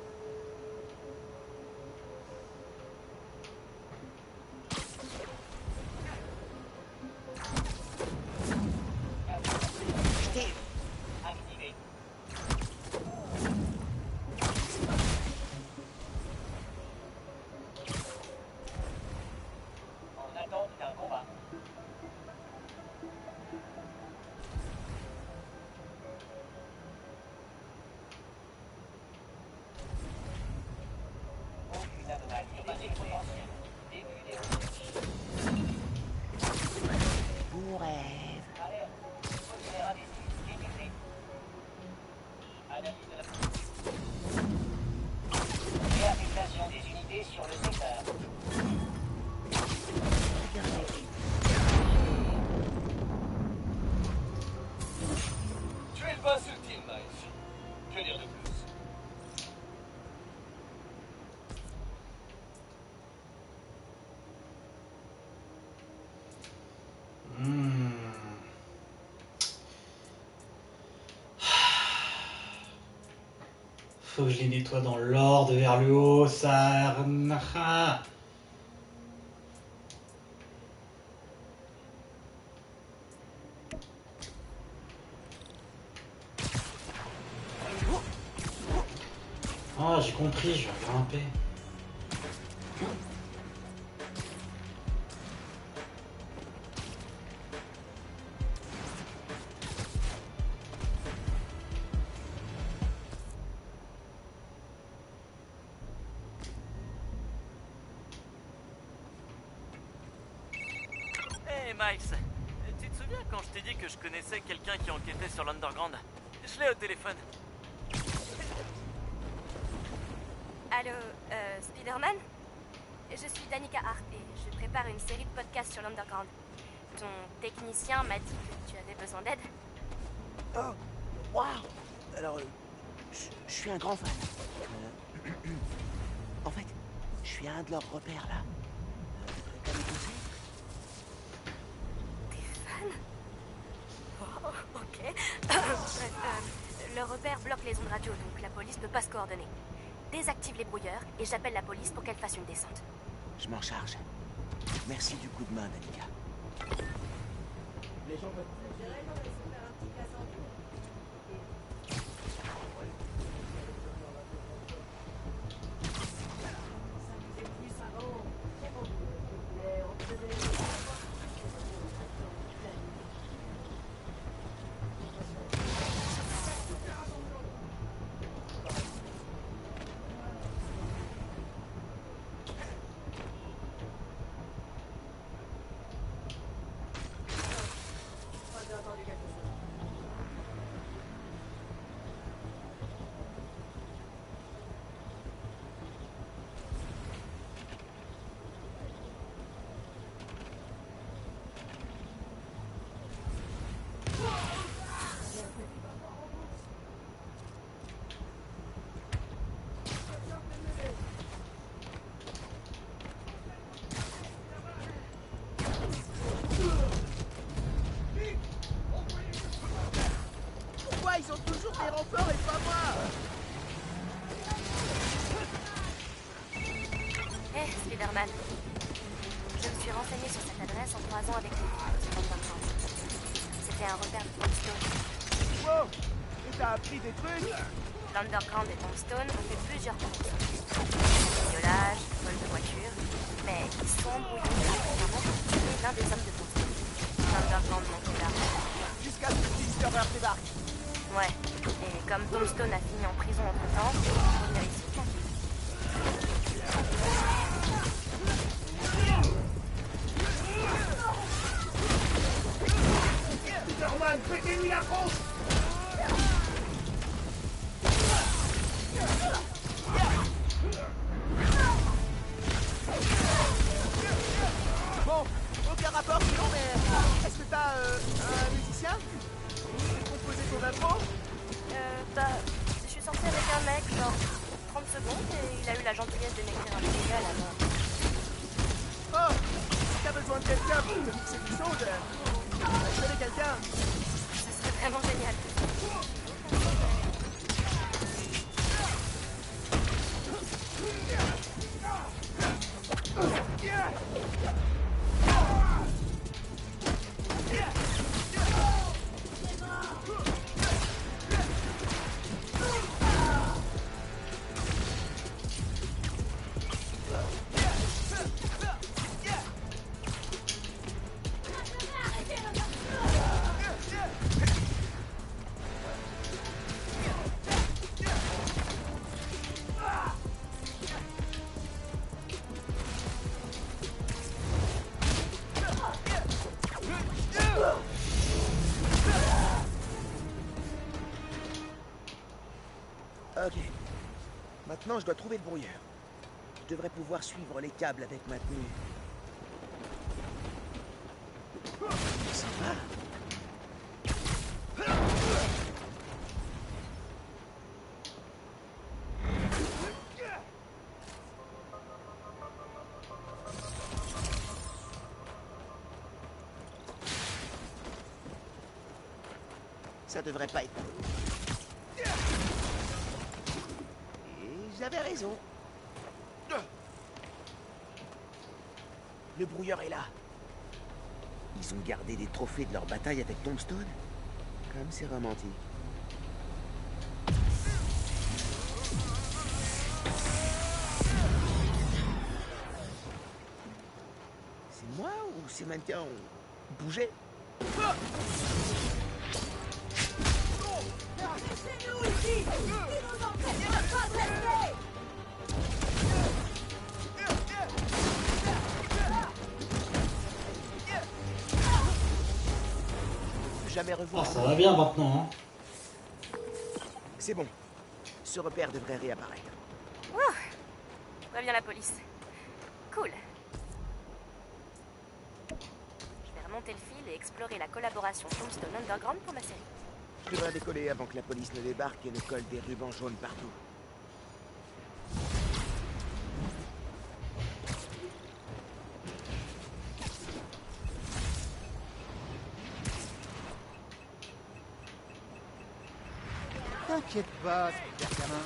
Activé. En attente d'un combat. Aucune anomalie. Bâti potentiel. Début des recherches. Bon rêve. Alerte. Populaire indécis. Détecté. Analyse de la... Réaffectation des unités sur le secteur. Tu es le boss ultime, Miles. Que dire de plus? Faut que je les nettoie dans l'ordre vers le haut, ça... Oh, j'ai compris, je vais grimper. Hey Miles, tu te souviens quand je t'ai dit que je connaissais quelqu'un qui enquêtait sur l'Underground? Je l'ai au téléphone. Allô, Spider-Man? Je suis Danica Hart et je prépare une série de podcasts sur l'Underground. Ton technicien m'a dit que tu avais besoin d'aide. Oh, waouh. Alors, je suis un grand fan. En fait, je suis un de leurs repères là. T'as des conseils? T'es fan? Oh, ok. Le repère bloque les ondes radio, donc la police ne peut pas se coordonner. Désactive les brouilleurs et j'appelle la police pour qu'elle fasse une descente. Je m'en charge. Merci du coup de main, Danica. Les gens peuvent... J'ai entendu quelque chose. Pourquoi ils ont toujours des renforts et pas moi? Hé, Spider-Man. Je me suis renseigné sur cette adresse en croisant avec les types d'Underground. C'était un repère de Tombstone. Wow! Et t'as appris des trucs? L'Underground et Tombstone ont fait plusieurs courses. Violage, vol de voiture, mais ils sont embrouillés après avoir tué l'un des hommes de Tombstone. L'Underground manquait d'armes. Jusqu'à ce que le Discover débarque. Ouais, et comme Tombstone a fini en prison entre-temps, on peut venir ici tranquille. Spider-Man, pétez-lui la tronche! Bon, aucun rapport sinon, mais est-ce que t'as un musicien? Composer ton intro? Je suis sortie avec un mec, genre 30 secondes, et il a eu la gentillesse de m'écrire un musical avant. Oh, si t'as besoin de quelqu'un pour te mixer du son, je connais quelqu'un. Ça serait vraiment génial. Ok. Maintenant, je dois trouver le brouilleur. Je devrais pouvoir suivre les câbles avec ma tenue. Ça va? Ça devrait pas être... J'avais raison. Le brouilleur est là. Ils ont gardé des trophées de leur bataille avec Tombstone. Comme c'est romantique. C'est moi ou ces mannequins ont bougé? C'est nous ici! Qui nous empêche de progresser! Jamais revoir. Ah, ça va bien maintenant, hein. C'est bon. Ce repère devrait réapparaître. Ouh, préviens la police. Cool. Je vais remonter le fil et explorer la collaboration Tombstone Underground pour ma série. Je devrais décoller avant que la police ne débarque et ne colle des rubans jaunes partout. T'inquiète pas, super gamin.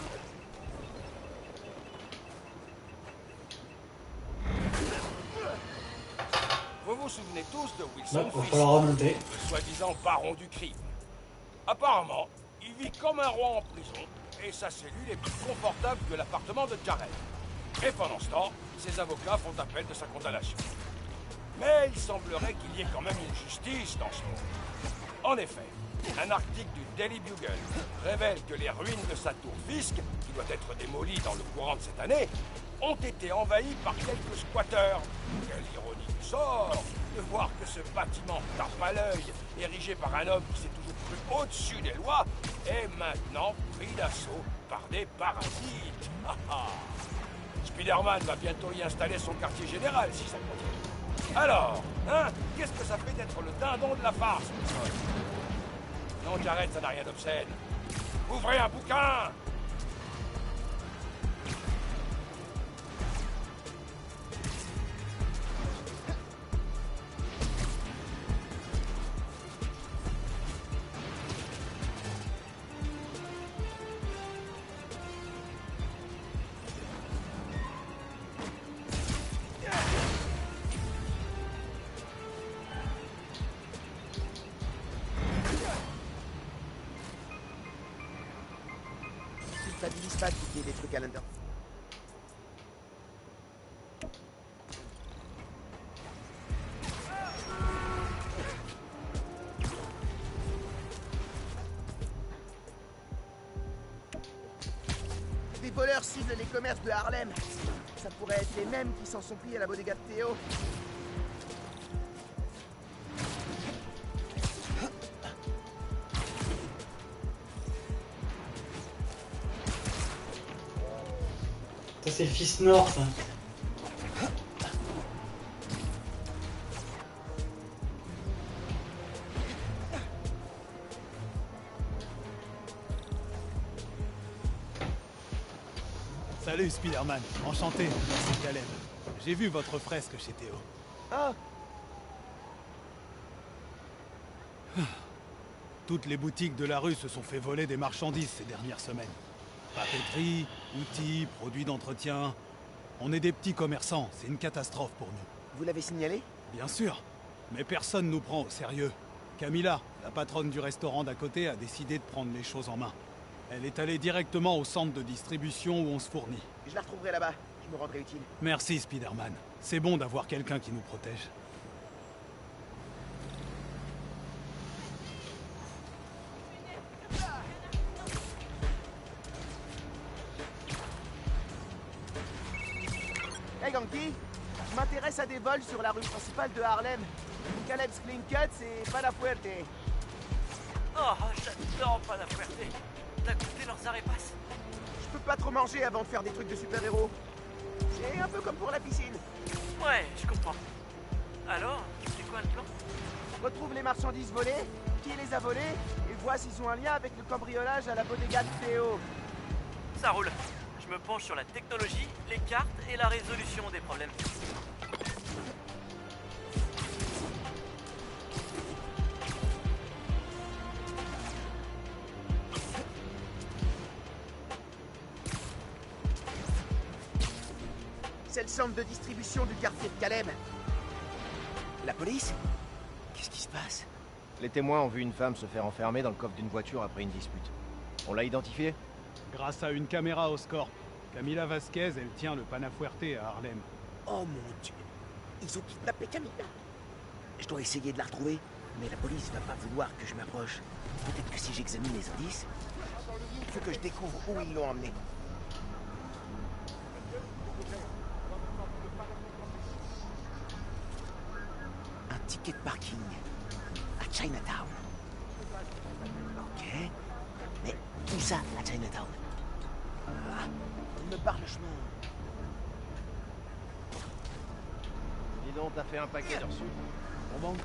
Vous vous souvenez tous de Wilson Là, il va Fisk, falloir remonter. le soi-disant baron du crime. Apparemment, il vit comme un roi en prison et sa cellule est plus confortable que l'appartement de Jared. Et pendant ce temps, ses avocats font appel de sa condamnation. Mais il semblerait qu'il y ait quand même une justice dans ce monde. En effet, un article du Daily Bugle révèle que les ruines de sa tour Fisk, qui doit être démolie dans le courant de cette année, ont été envahis par quelques squatteurs. Quelle ironie du sort de voir que ce bâtiment tape à l'œil, érigé par un homme qui s'est toujours cru au-dessus des lois, est maintenant pris d'assaut par des parasites. Spider-Man va bientôt y installer son quartier général si ça continue. Alors, hein, qu'est-ce que ça fait d'être le dindon de la farce, Wilson? Non, Jared, ça n'a rien d'obscène. Ouvrez un bouquin! Stabilise pas qu'il y ait des trucs à l'intérieur. Des voleurs ciblent les commerces de Harlem. Ça pourrait être les mêmes qui s'en sont pris à la bodega de Théo. Ça c'est le fils Nord, ça. Salut Spider-Man, enchanté, c'est Caleb. J'ai vu votre fresque chez Théo. Ah. Toutes les boutiques de la rue se sont fait voler des marchandises ces dernières semaines. Papeterie, outils, produits d'entretien. On est des petits commerçants, c'est une catastrophe pour nous. Vous l'avez signalé? Bien sûr, mais personne nous prend au sérieux. Camilla, la patronne du restaurant d'à côté, a décidé de prendre les choses en main. Elle est allée directement au centre de distribution où on se fournit. Je la retrouverai là-bas, je me rendrai utile. Merci Spider-Man, c'est bon d'avoir quelqu'un qui nous protège. Hey Ganky, je m'intéresse à des vols sur la rue principale de Harlem. Caleb's Clean Cuts et Panafuerte. Oh, j'adore Panafuerte. T'as goûté leurs arepas? Je peux pas trop manger avant de faire des trucs de super-héros. C'est un peu comme pour la piscine. Ouais, je comprends. Alors, c'est quoi le plan? Retrouve les marchandises volées, qui les a volées, et vois s'ils ont un lien avec le cambriolage à la bodega de Théo. Ça roule. Je me penche sur la technologie, les cartes et la résolution des problèmes. C'est le centre de distribution du quartier de Caleb. La police? Qu'est-ce qui se passe? Les témoins ont vu une femme se faire enfermer dans le coffre d'une voiture après une dispute. On l'a identifiée? Grâce à une caméra Oscorp, Camila Vasquez, elle tient le Panafuerte à Harlem. Oh mon Dieu! Ils ont kidnappé Camilla! Je dois essayer de la retrouver, mais la police va pas vouloir que je m'approche. Peut-être que si j'examine les indices, il faut que je découvre où ils l'ont emmenée. Un ticket de parking à Chinatown. Ok, mais où ça à Chinatown? Ah, il me barre le chemin. Dis donc, t'as fait un paquet de reçus. On manque.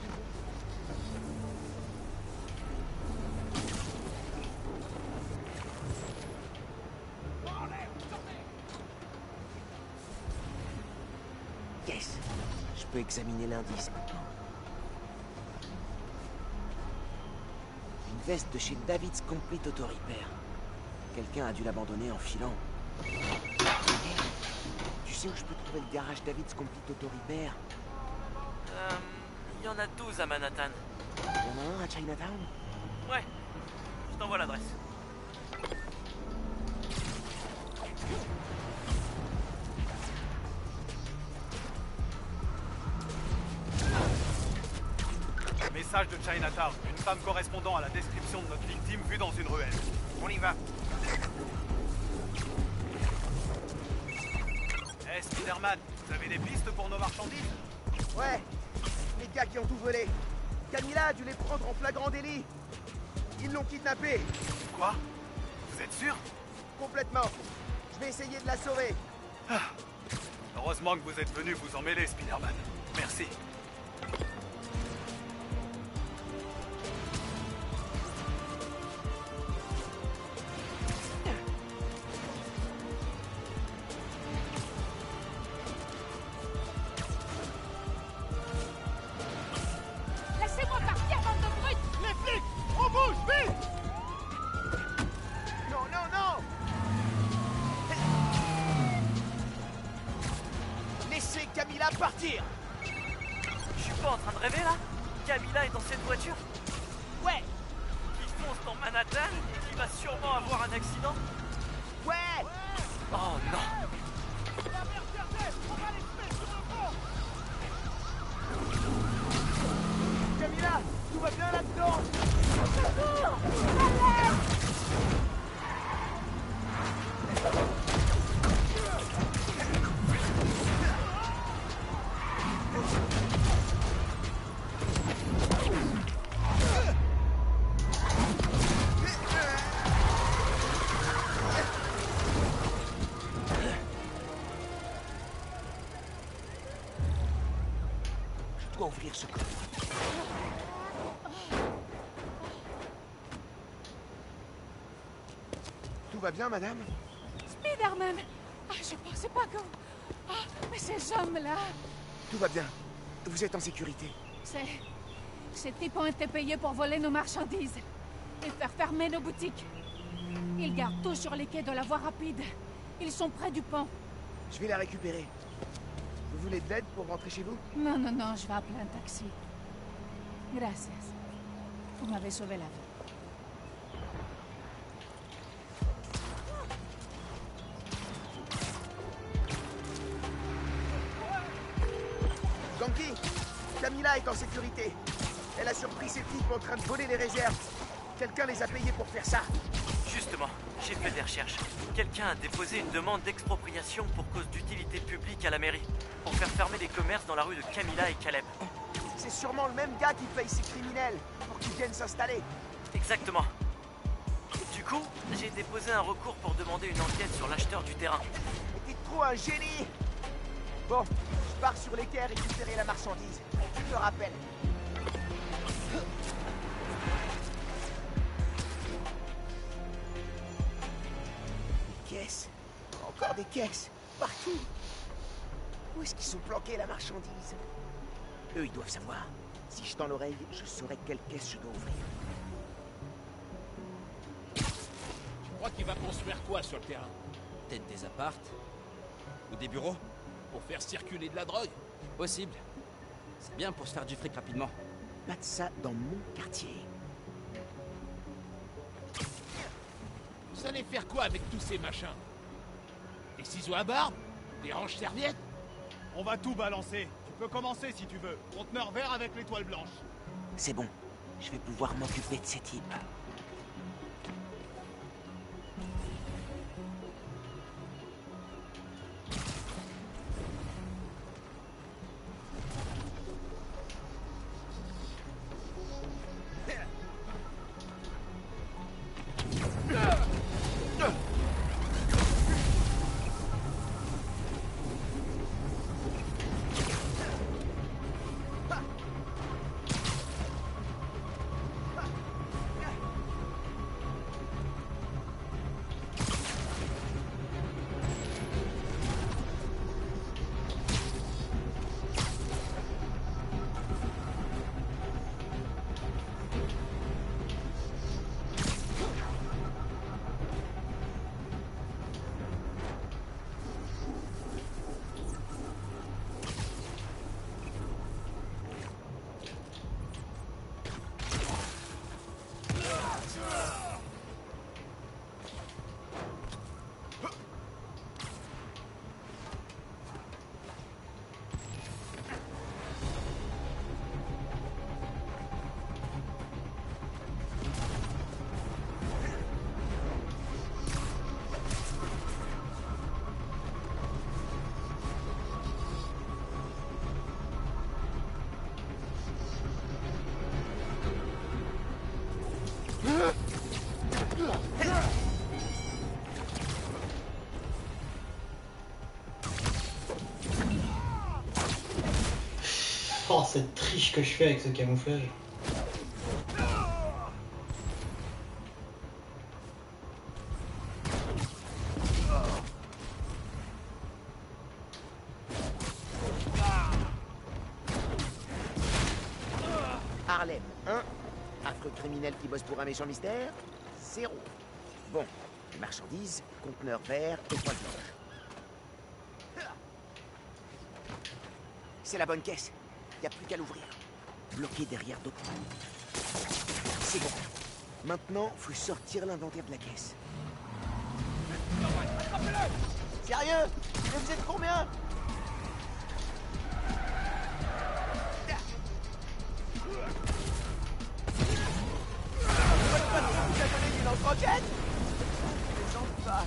Yes, je peux examiner l'indice maintenant. Une veste de chez David's Complete Auto Repair. Quelqu'un a dû l'abandonner en filant. Tu sais où je peux trouver le garage David's Complete Auto Repair? Il y en a 12 à Manhattan. Il y en a un à Chinatown? Ouais, je t'envoie l'adresse. Message de Chinatown. Une femme correspondant à la description de notre victime vue dans une ruelle. On y va. Eh, Spider-Man, vous avez des pistes pour nos marchandises? Ouais, les gars qui ont tout volé. Camilla a dû les prendre en flagrant délit. Ils l'ont kidnappée. Quoi? Vous êtes sûr? Complètement. Je vais essayer de la sauver. Ah. Heureusement que vous êtes venu vous en mêler, Spider-Man. Merci. Laissez-moi partir, bande de brutes! Les flics! On bouge, vite! Non, non, non! Laissez Camilla partir! Je suis pas en train de rêver là? Camilla est dans cette voiture? Ouais! Qui fonce dans Manhattan et qui va sûrement avoir un accident? Ouais! Oh non! Camilla, tout va bien là-dedans? Je dois ouvrir ce coffre. Tout va bien, madame? Spider-Man! Ah, je pensais pas que... Ah, mais ces hommes-là... Tout va bien. Vous êtes en sécurité. Ces types ont été payés pour voler nos marchandises et faire fermer nos boutiques. Ils gardent tout sur les quais de la voie rapide. Ils sont près du pont. Je vais la récupérer. Vous voulez de l'aide pour rentrer chez vous? Non, non, non, je vais appeler un taxi. Gracias. Vous m'avez sauvé la vie. Ganki, Camilla est en sécurité. Elle a surpris ces types en train de voler les réserves. Quelqu'un les a payés pour faire ça. Justement, j'ai fait des recherches. Quelqu'un a déposé une demande d'expropriation pour cause d'utilité publique à la mairie, pour faire fermer les commerces dans la rue de Camilla et Caleb. C'est sûrement le même gars qui paye ces criminels pour qu'ils viennent s'installer. Exactement. Du coup, j'ai déposé un recours pour demander une enquête sur l'acheteur du terrain. Mais t'es trop un génie! Bon, je pars sur les quais à récupérer la marchandise. Je te rappelle. Des caisses. Encore des caisses. Partout. Où est-ce qu'ils sont planqués la marchandise? Eux, ils doivent savoir. Si je tends l'oreille, je saurai quelle caisse je dois ouvrir. Tu crois qu'il va construire quoi sur le terrain? Peut-être des apparts? Ou des bureaux? Pour faire circuler de la drogue? Possible. C'est bien pour se faire du fric rapidement. Pas de ça dans mon quartier. Vous allez faire quoi avec tous ces machins? Des ciseaux à barbe? Des ranges-serviettes? On va tout balancer. Tu peux commencer si tu veux. Conteneur vert avec l'étoile blanche. C'est bon. Je vais pouvoir m'occuper de ces types. cette triche que je fais avec ce camouflage. Harlem, 1. Affreux criminel qui bosse pour un méchant mystère, 0. Bon, les marchandises, conteneur vert, étoile blanche. C'est la bonne caisse. Y a plus qu'à l'ouvrir. Bloqué derrière d'autres. C'est bon. Maintenant, faut sortir l'inventaire de la caisse. Sérieux? Mais vous êtes combien? Roquette? Les gens pas.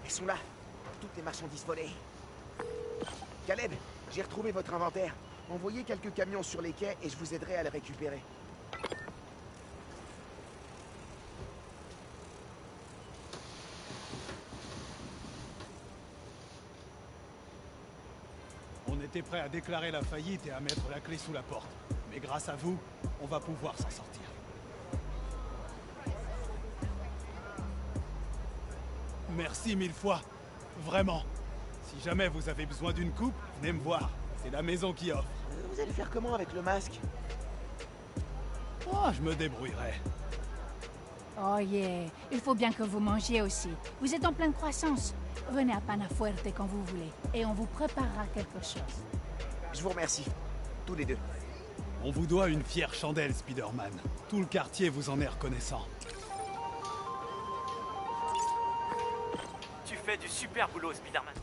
Ils sont là. Toutes les marchandises volées. Caleb, j'ai retrouvé votre inventaire. Envoyez quelques camions sur les quais et je vous aiderai à les récupérer. On était prêt à déclarer la faillite et à mettre la clé sous la porte. Mais grâce à vous, on va pouvoir s'en sortir. Merci 1000 fois. Vraiment. Si jamais vous avez besoin d'une coupe, venez me voir. C'est la maison qui offre. Vous allez faire comment avec le masque? Oh, je me débrouillerai. Oh yeah, il faut bien que vous mangiez aussi. Vous êtes en pleine croissance. Venez à Panafuerte quand vous voulez, et on vous préparera quelque chose. Je vous remercie, tous les deux. On vous doit une fière chandelle, Spider-Man. Tout le quartier vous en est reconnaissant. Tu fais du super boulot, Spider-Man.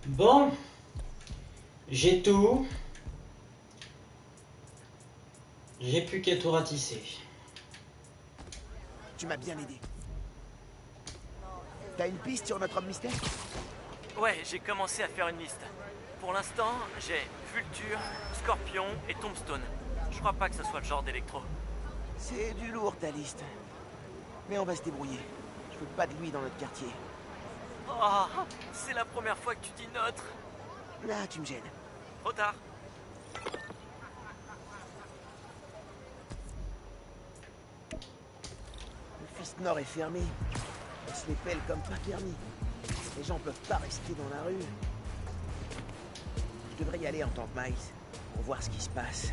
Bon, j'ai tout. J'ai plus qu'à tout ratisser. Tu m'as bien aidé. T'as une piste sur notre homme mystère? Ouais, j'ai commencé à faire une liste. Pour l'instant, j'ai Vulture, Scorpion et Tombstone. Je crois pas que ce soit le genre d'électro. C'est du lourd ta liste. Mais on va se débrouiller. Je veux pas de lui dans notre quartier. Oh, c'est la première fois que tu dis notre. Là, tu me gênes. Trop tard. Le Fist Nord est fermé. On se les pèle comme pas permis. Les gens peuvent pas rester dans la rue. Je devrais y aller en tant que Miles, pour voir ce qui se passe.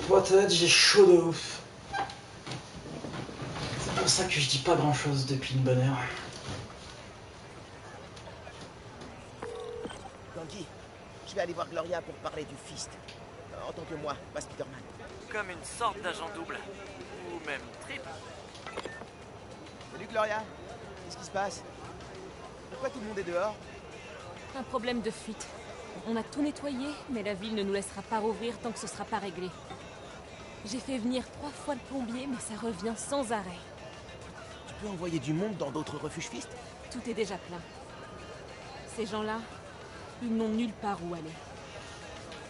Poitate, j'ai chaud de ouf. C'est pour ça que je dis pas grand chose depuis une bonne heure. Ganke, je vais aller voir Gloria pour parler du Fist. En tant que moi, pas Spider-Man. Comme une sorte d'agent double. Ou même triple. Salut Gloria. Qu'est-ce qui se passe? Pourquoi tout le monde est dehors? Un problème de fuite. On a tout nettoyé, mais la ville ne nous laissera pas rouvrir tant que ce sera pas réglé. J'ai fait venir 3 fois le plombier, mais ça revient sans arrêt. Tu peux envoyer du monde dans d'autres refuges Fist? Tout est déjà plein. Ces gens-là, ils n'ont nulle part où aller.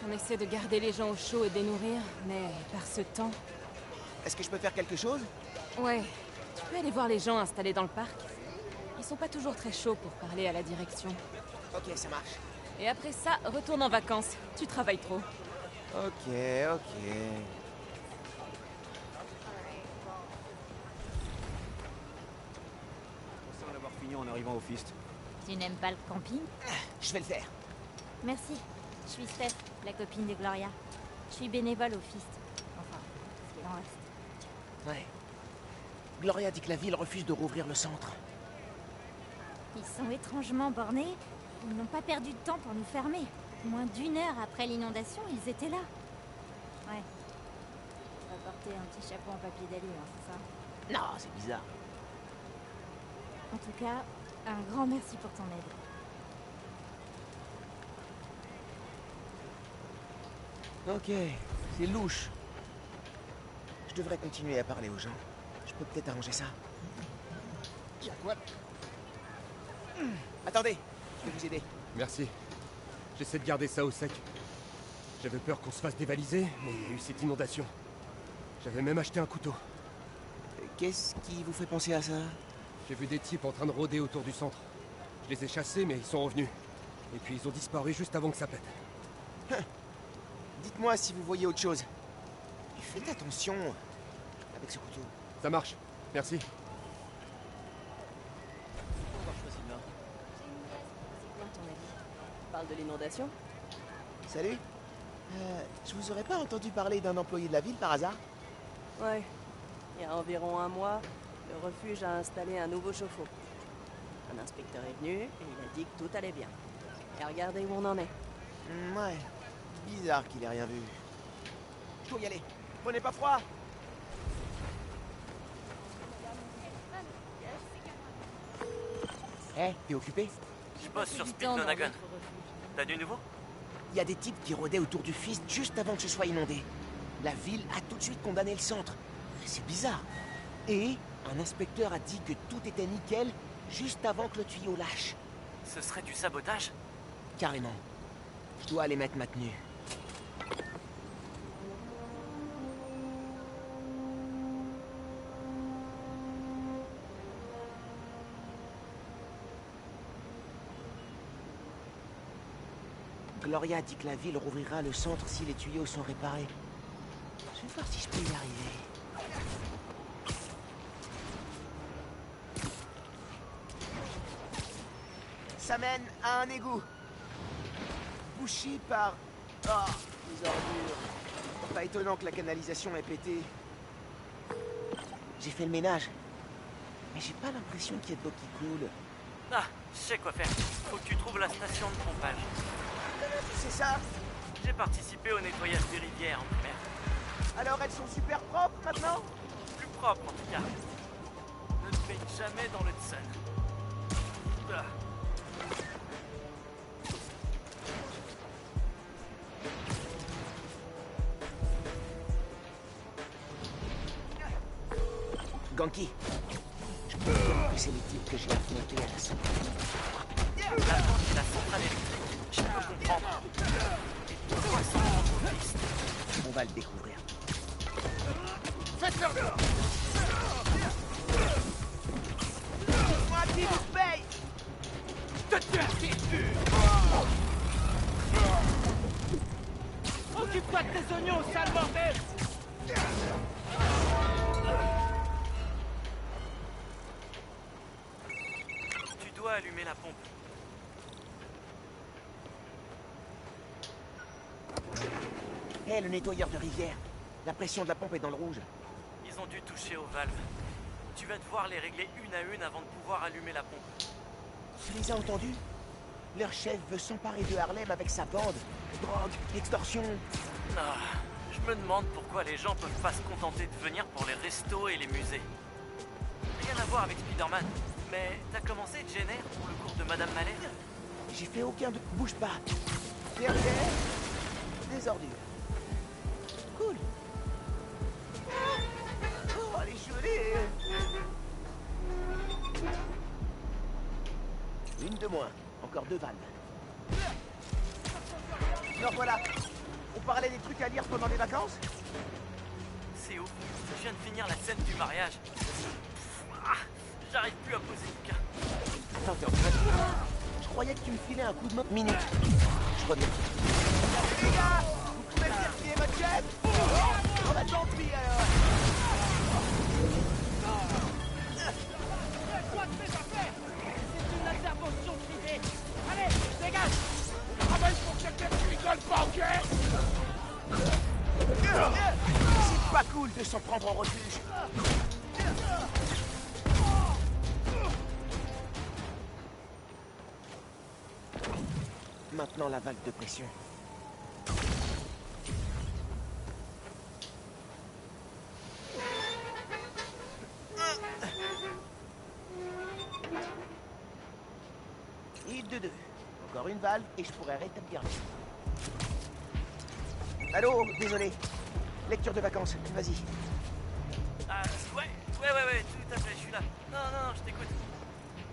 On essaie de garder les gens au chaud et de les nourrir, mais par ce temps... Est-ce que je peux faire quelque chose? Ouais, tu peux aller voir les gens installés dans le parc. Ils sont pas toujours très chauds pour parler à la direction. Ok, ça marche. Et après ça, retourne en vacances. Tu travailles trop. Ok, ok. On va avoir fini en arrivant au Fist. Tu n'aimes pas le camping? Je vais le faire. Merci. Je suis Steph, la copine de Gloria. Je suis bénévole au Fist. Enfin, ce qu'il en reste. Ouais. Gloria dit que la ville refuse de rouvrir le centre. Ils sont étrangement bornés. Ils n'ont pas perdu de temps pour nous fermer. Moins d'1 heure après l'inondation, ils étaient là. Ouais. On va porter un petit chapeau en papier d'alu, hein, c'est ça? Non, c'est bizarre. En tout cas, un grand merci pour ton aide. Ok, c'est louche. Je devrais continuer à parler aux gens. Je peux peut-être arranger ça. Y'a quoi? Attendez, je vais vous aider. Merci. J'essaie de garder ça au sec. J'avais peur qu'on se fasse dévaliser, mais il y a eu cette inondation. J'avais même acheté un couteau. Qu'est-ce qui vous fait penser à ça? J'ai vu des types en train de rôder autour du centre. Je les ai chassés, mais ils sont revenus. Et puis ils ont disparu juste avant que ça pète. Dites-moi si vous voyez autre chose. Et faites attention avec ce couteau. Ça marche. Merci. Parle de l'inondation? Salut. Je vous aurais pas entendu parler d'un employé de la ville par hasard? Ouais. Il y a environ 1 mois, le refuge a installé un nouveau chauffe-eau. Un inspecteur est venu et il a dit que tout allait bien. Et regardez où on en est. Ouais. Bizarre qu'il ait rien vu. Faut y aller. Prenez pas froid. T'es occupé? Je bosse sur Speednonagon. T'as du nouveau? Il y a des types qui rôdaient autour du Fist juste avant que ce soit inondé. La ville a tout de suite condamné le centre. C'est bizarre. Et un inspecteur a dit que tout était nickel juste avant que le tuyau lâche. Ce serait du sabotage? Carrément. Je dois aller mettre ma tenue. Gloria dit que la ville rouvrira le centre si les tuyaux sont réparés. Je vais voir si je peux y arriver. Ça mène à un égout. Bouché par... Oh, les ordures. Pas étonnant que la canalisation ait pété. J'ai fait le ménage. Mais j'ai pas l'impression qu'il y ait de l'eau qui coule. Ah, je sais quoi faire. Faut que tu trouves la station de pompage. C'est ça? J'ai participé au nettoyage des rivières en primaire. Alors elles sont super propres maintenant? Plus propres en tout cas. Ne te baigne jamais dans le Hudson. Ah. Ganki, je peux dire que c'est les types que j'ai affrontés à la salle. La centrale électrique, je peux comprendre. Et pourquoi ça rend au Fist? On va le découvrir. Faites-le! Moi qui vous paye! Je te tue! Occupe-toi de tes oignons, sale bordel! Tu dois allumer la pompe. Hé, le nettoyeur de rivière. La pression de la pompe est dans le rouge. Ils ont dû toucher aux valves. Tu vas devoir les régler une à une avant de pouvoir allumer la pompe. Tu les as entendus? Leur chef veut s'emparer de Harlem avec sa bande. Drogue, extorsion. Ah, je me demande pourquoi les gens peuvent pas se contenter de venir pour les restos et les musées. Rien à voir avec Spider-Man. Mais t'as commencé Jenner pour le cours de Madame Mallet? J'ai fait aucun de... Bouge pas. Derrière, des ordures. Cool. Oh, elle est jolie. Une de moins. Encore 2 valves. Alors voilà. On parlait des trucs à lire pendant les vacances? C'est ouf. Je viens de finir la scène du mariage. Ah, j'arrive plus à poser le cas. Attends, t'es en train de... Je croyais que tu me filais un coup de main. Minute. Je reviens. Les gars, vous pouvez faire plier votre jet? On va t'en plier alors. Lève-toi de tes affaires! C'est une intervention privée! Allez, dégage! Travaille pour quelqu'un qui rigole pas, ok? C'est pas cool de s'en prendre en refuge. Maintenant la vague de pression. Hit de 2. Encore une valve et je pourrais rétablir. Allô, désolé. Lecture de vacances, vas-y. Ah, ouais, tout à fait, je suis là. Non, je t'écoute.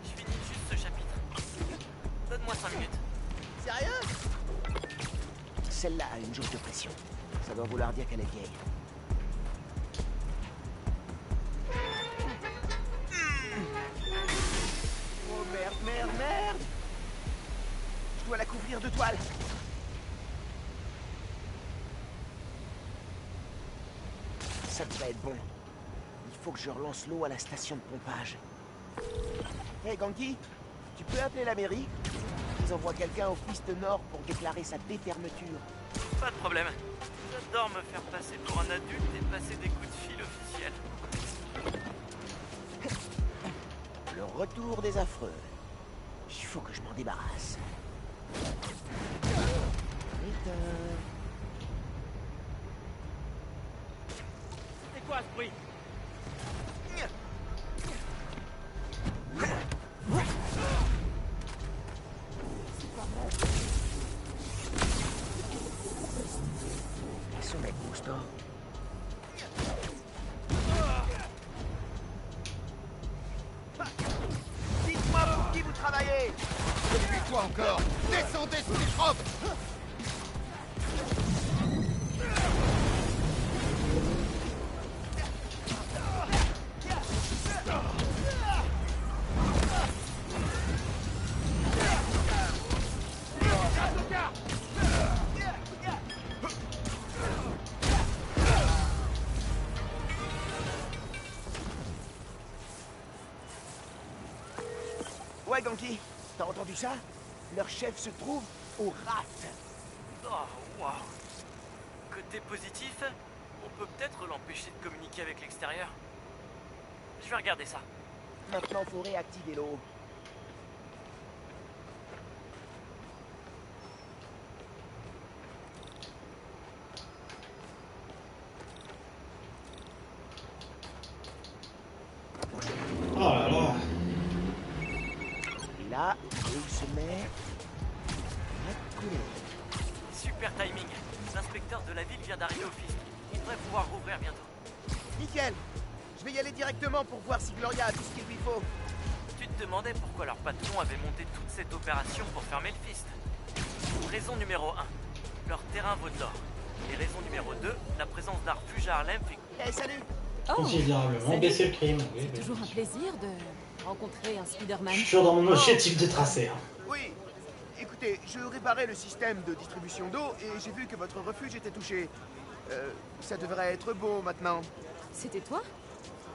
Je finis juste ce chapitre. Donne-moi 5 minutes. Sérieux? Celle-là a une jauge de pression. Ça doit vouloir dire qu'elle est vieille. Oh merde! Je dois la couvrir de toile. Ça devrait être bon. Il faut que je relance l'eau à la station de pompage. Hey Ganki, tu peux appeler la mairie? Ils envoient quelqu'un au piste nord pour déclarer sa défermeture. Pas de problème. J'adore me faire passer pour un adulte et passer des coups de fil officiels. Le retour des affreux. Il faut que je m'en débarrasse. C'est quoi ce bruit? Son mec Gusto. Dites-moi pour qui vous travaillez. Depuis toi encore. Descendez sous les robes. Ouais, Ganki, t'as entendu ça? Leur chef se trouve au raft. Oh, waouh. Côté positif, on peut peut-être l'empêcher de communiquer avec l'extérieur. Je vais regarder ça. Maintenant, faut réactiver l'eau. Oh là là. Là, il se met à couler. Super timing. L'inspecteur de la ville vient d'arriver au fisc. Il devrait pouvoir rouvrir bientôt. Nickel. Je vais y aller directement pour voir si Gloria a tout ce qu'il lui faut. Tu te demandais pourquoi leur patron avait monté toute cette opération pour fermer le fist. Raison numéro 1, leur terrain vaut de l'or. Et raison numéro 2, la présence d'un refuge à Harlem fait... Hey, salut! Considérablement baisser le crime. Oui, C'est toujours un plaisir de rencontrer un Spider-Man. je suis toujours dans mon objectif de tracé. Hein. Oui. Écoutez, je réparais le système de distribution d'eau et j'ai vu que votre refuge était touché. Ça devrait être beau maintenant. C'était toi?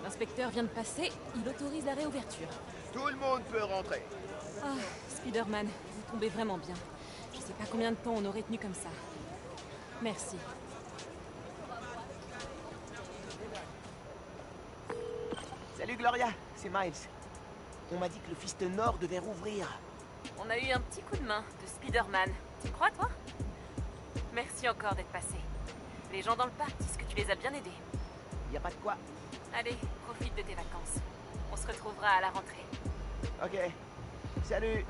L'inspecteur vient de passer, il autorise la réouverture. Tout le monde peut rentrer. Ah, Spider-Man, vous tombez vraiment bien. Je sais pas combien de temps on aurait tenu comme ça. Merci. Salut Gloria, c'est Miles. On m'a dit que le Fist Nord devait rouvrir. On a eu un petit coup de main de Spider-Man. Tu crois, toi? Merci encore d'être passé. Les gens dans le parc disent que tu les as bien aidés. Y a pas de quoi. Allez, profite de tes vacances. On se retrouvera à la rentrée. Ok. Salut.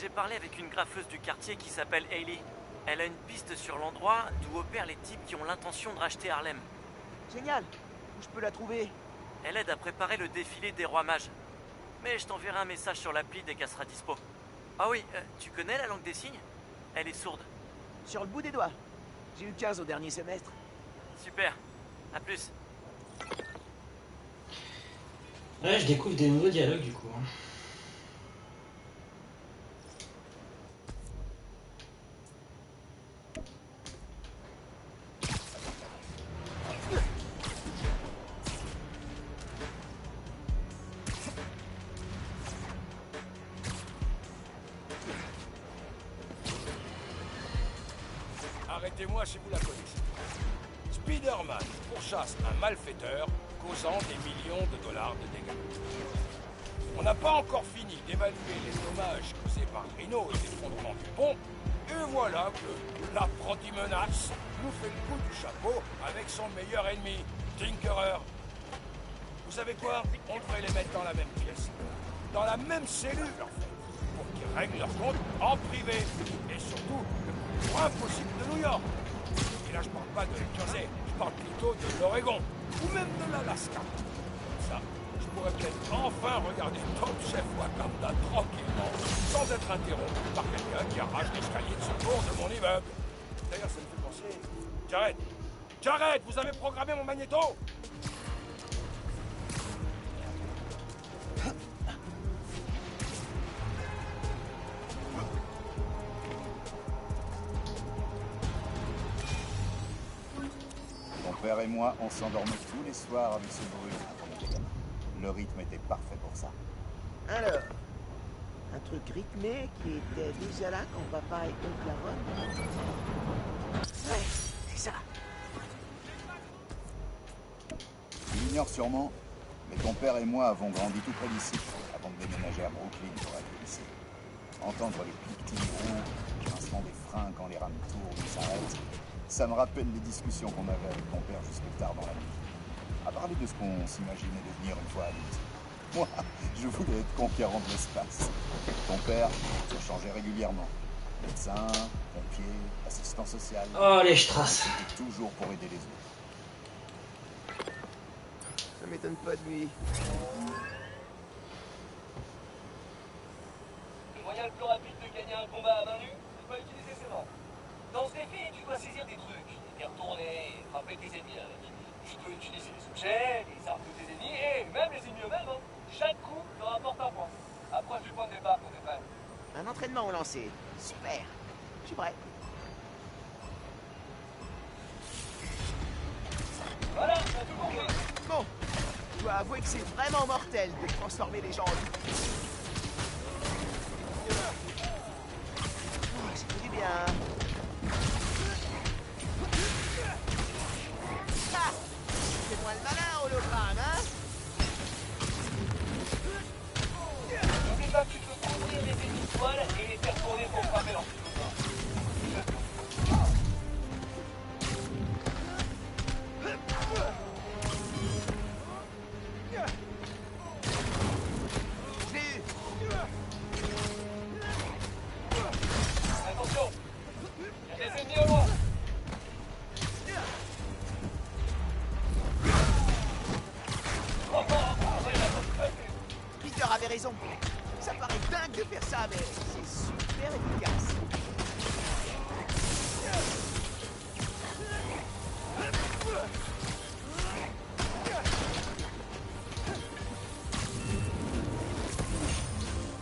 J'ai parlé avec une graffeuse du quartier qui s'appelle Hailey. Elle a une piste sur l'endroit d'où opèrent les types qui ont l'intention de racheter Harlem. Génial. Où je peux la trouver? Elle aide à préparer le défilé des rois mages. Mais je t'enverrai un message sur l'appli dès qu'elle sera dispo. Ah oui, tu connais la langue des signes? Elle est sourde. Sur le bout des doigts. J'ai eu 15 au dernier semestre. Super. À plus. Ouais, je découvre des nouveaux dialogues du coup. Hein. Arrêtez-moi si vous la connaissez. Spider-Man pourchasse un malfaiteur causant des millions de dollars de dégâts. On n'a pas encore fini d'évaluer les dommages causés par Rhino et l'effondrement du pont, et voilà que l'apprenti menace nous fait le coup du chapeau avec son meilleur ennemi, Tinkerer. Vous savez quoi? On devrait les mettre dans la même pièce, dans la même cellule en fait, pour qu'ils règlent leur compte en privé, et surtout le plus loin possible de New York. Et là je parle pas de Jersey, je parle plutôt de l'Oregon, ou même de l'Alaska. Ça, je pourrais peut-être enfin regarder Top Chef Wakanda tranquillement, sans être interrompu par quelqu'un qui arrache l'escalier de secours de mon immeuble. D'ailleurs, ça me fait penser... Jared, vous avez programmé mon magnéto? Mon père et moi, on s'endormait tous les soirs avec ce bruit quand on était gamin. Le rythme était parfait pour ça. Alors, un truc rythmé qui était déjà là quand papa et oncle Aaron. Ouais, c'est ça. Tu l'ignores sûrement, mais ton père et moi avons grandi tout près d'ici, avant de déménager à Brooklyn pour aller au lycée. Entendre les cliquetis roues, le grincement des freins quand les rames tournent et s'arrêtent, ça me rappelle les discussions qu'on avait avec mon père jusque tard dans la nuit. À parler de ce qu'on s'imaginait devenir une fois adulte. Moi, je voulais être conquérant de l'espace. Ton père se changeait régulièrement. Médecin, pompier, assistant social. Oh, les Strass. C'était toujours pour aider les autres. Ça m'étonne pas de lui. Le moyen le plus rapide de gagner un combat à main nue, c'est pas utiliser ses mains. Dans ce défi, tu dois saisir des trucs, les retourner et frapper tes ennemis avec. Tu peux utiliser les objets, les armes de tes ennemis et même les ennemis eux-mêmes. Hein. Chaque coup te rapporte un point. Approche du point de départ, mon frère. Un entraînement au lancer. Super. Je suis prêt. Voilà, t'as tout compris. Bon, je dois avouer que c'est vraiment mortel de transformer les gens en loups. Oh, ça fait du bien. Ah, fais-moi le malin, hologramme, hein? N'oublie pas que tu peux couvrir les ennemis de toile et les faire tourner pour frapper leur Attention, il y a des ennemis au loin. Peter avait raison. Ça paraît dingue de faire ça, mais c'est super efficace.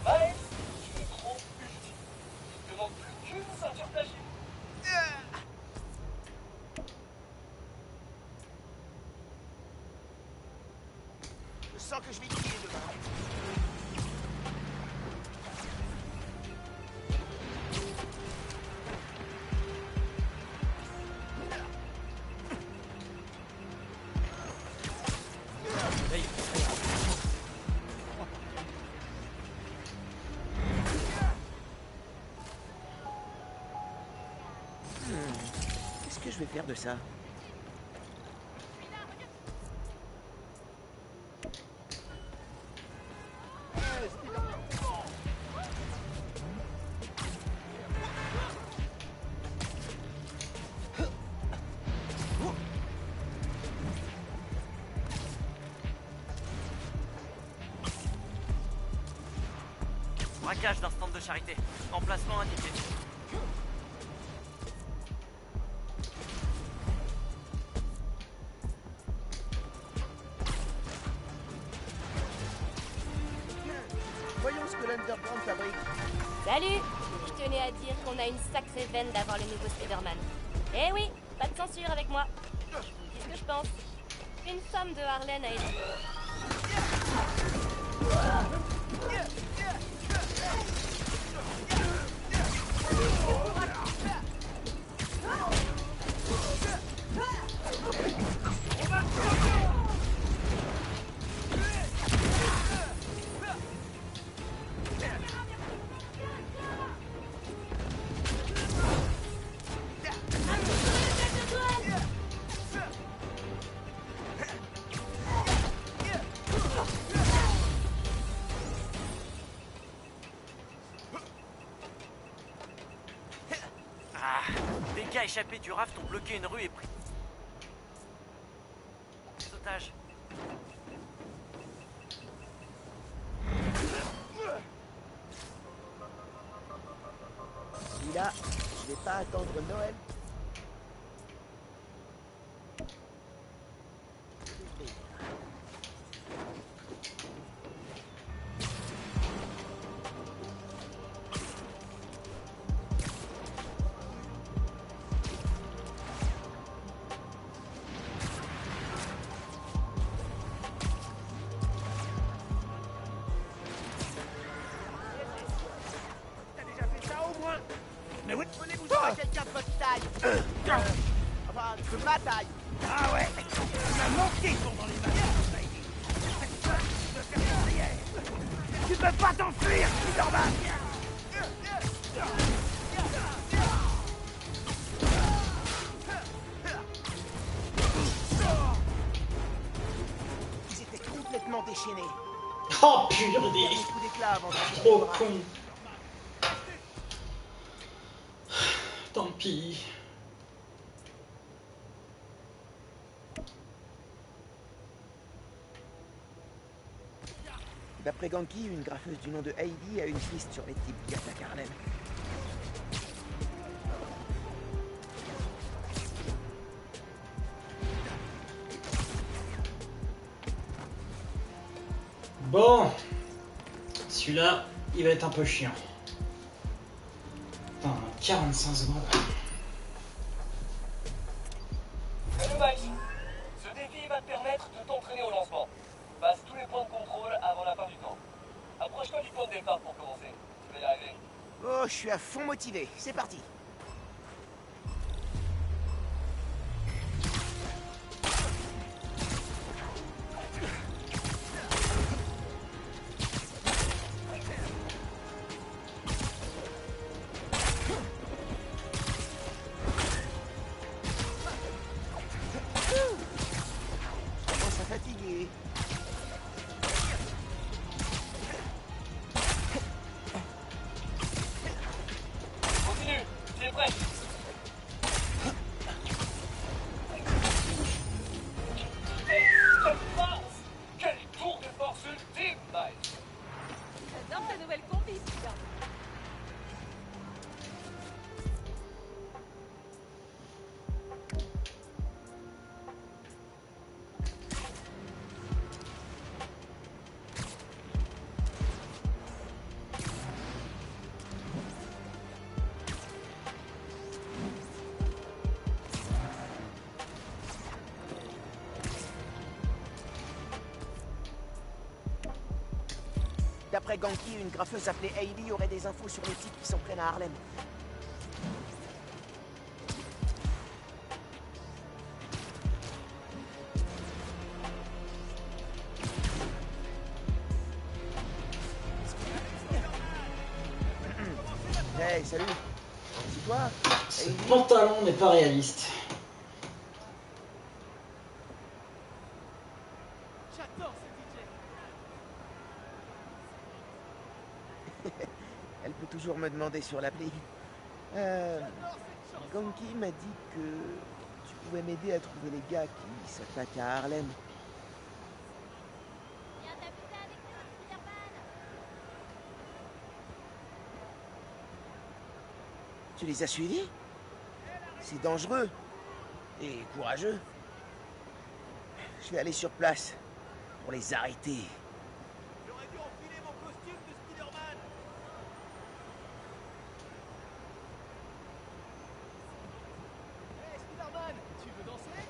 Allez, tu es trop ultime. Il te manque plus qu'une ceinture d'agile. Je sens que je vais quitter demain. Qu'est-ce que je vais faire de ça? Braquage d'un stand de charité. Emplacement indiqué. Voyons ce que l'Underground fabrique. Salut! Je tenais à dire qu'on a une sacrée veine d'avoir le nouveau Spider-Man. Eh oui, pas de censure avec moi. Qu'est-ce que je pense? Une femme de Harlem a été... gars échappés du raft ont bloqué une rue et pris des otages. Celui-là, je vais pas attendre Noël. Mais oui, prenez-vous à quelqu'un de votre taille. Enfin, de ma taille. Ah ouais, on a manqué pendant les batailles. Tu peux pas t'enfuir, Spider-Man. Ils étaient complètement déchaînés. Oh purée! Coup d'éclat avant de Trop con. Tant pis. D'après Ganke, une graffeuse du nom de Heidi a une piste sur les types qui attaquent Harlem. Bon, celui-là, il va être un peu chiant. Attends, 45 secondes. Salut Miles. Ce défi va te permettre de t'entraîner au lancement. Passe tous les points de contrôle avant la fin du temps. Approche-toi du point de départ pour commencer. Tu vas y arriver. Oh, je suis à fond motivé. C'est parti. Continue. Tu es prêt. Quel tour de force ultime, Miles. J'adore ta nouvelle combi, Spider. D'après Ganke, une graffeuse appelée Hailey aurait des infos sur les types qui s'en prennent à Harlem. Hey, salut. C'est toi? Ce pantalon n'est pas réaliste. J'adore ce DJ. Elle peut toujours me demander sur l'appli. Ganke m'a dit que tu pouvais m'aider à trouver les gars qui s'attaquent à Harlem. Tu les as suivis? C'est dangereux et courageux. Je vais aller sur place pour les arrêter. J'aurais dû enfiler mon costume de Spider-Man. Hey Spider-Man, tu veux danser?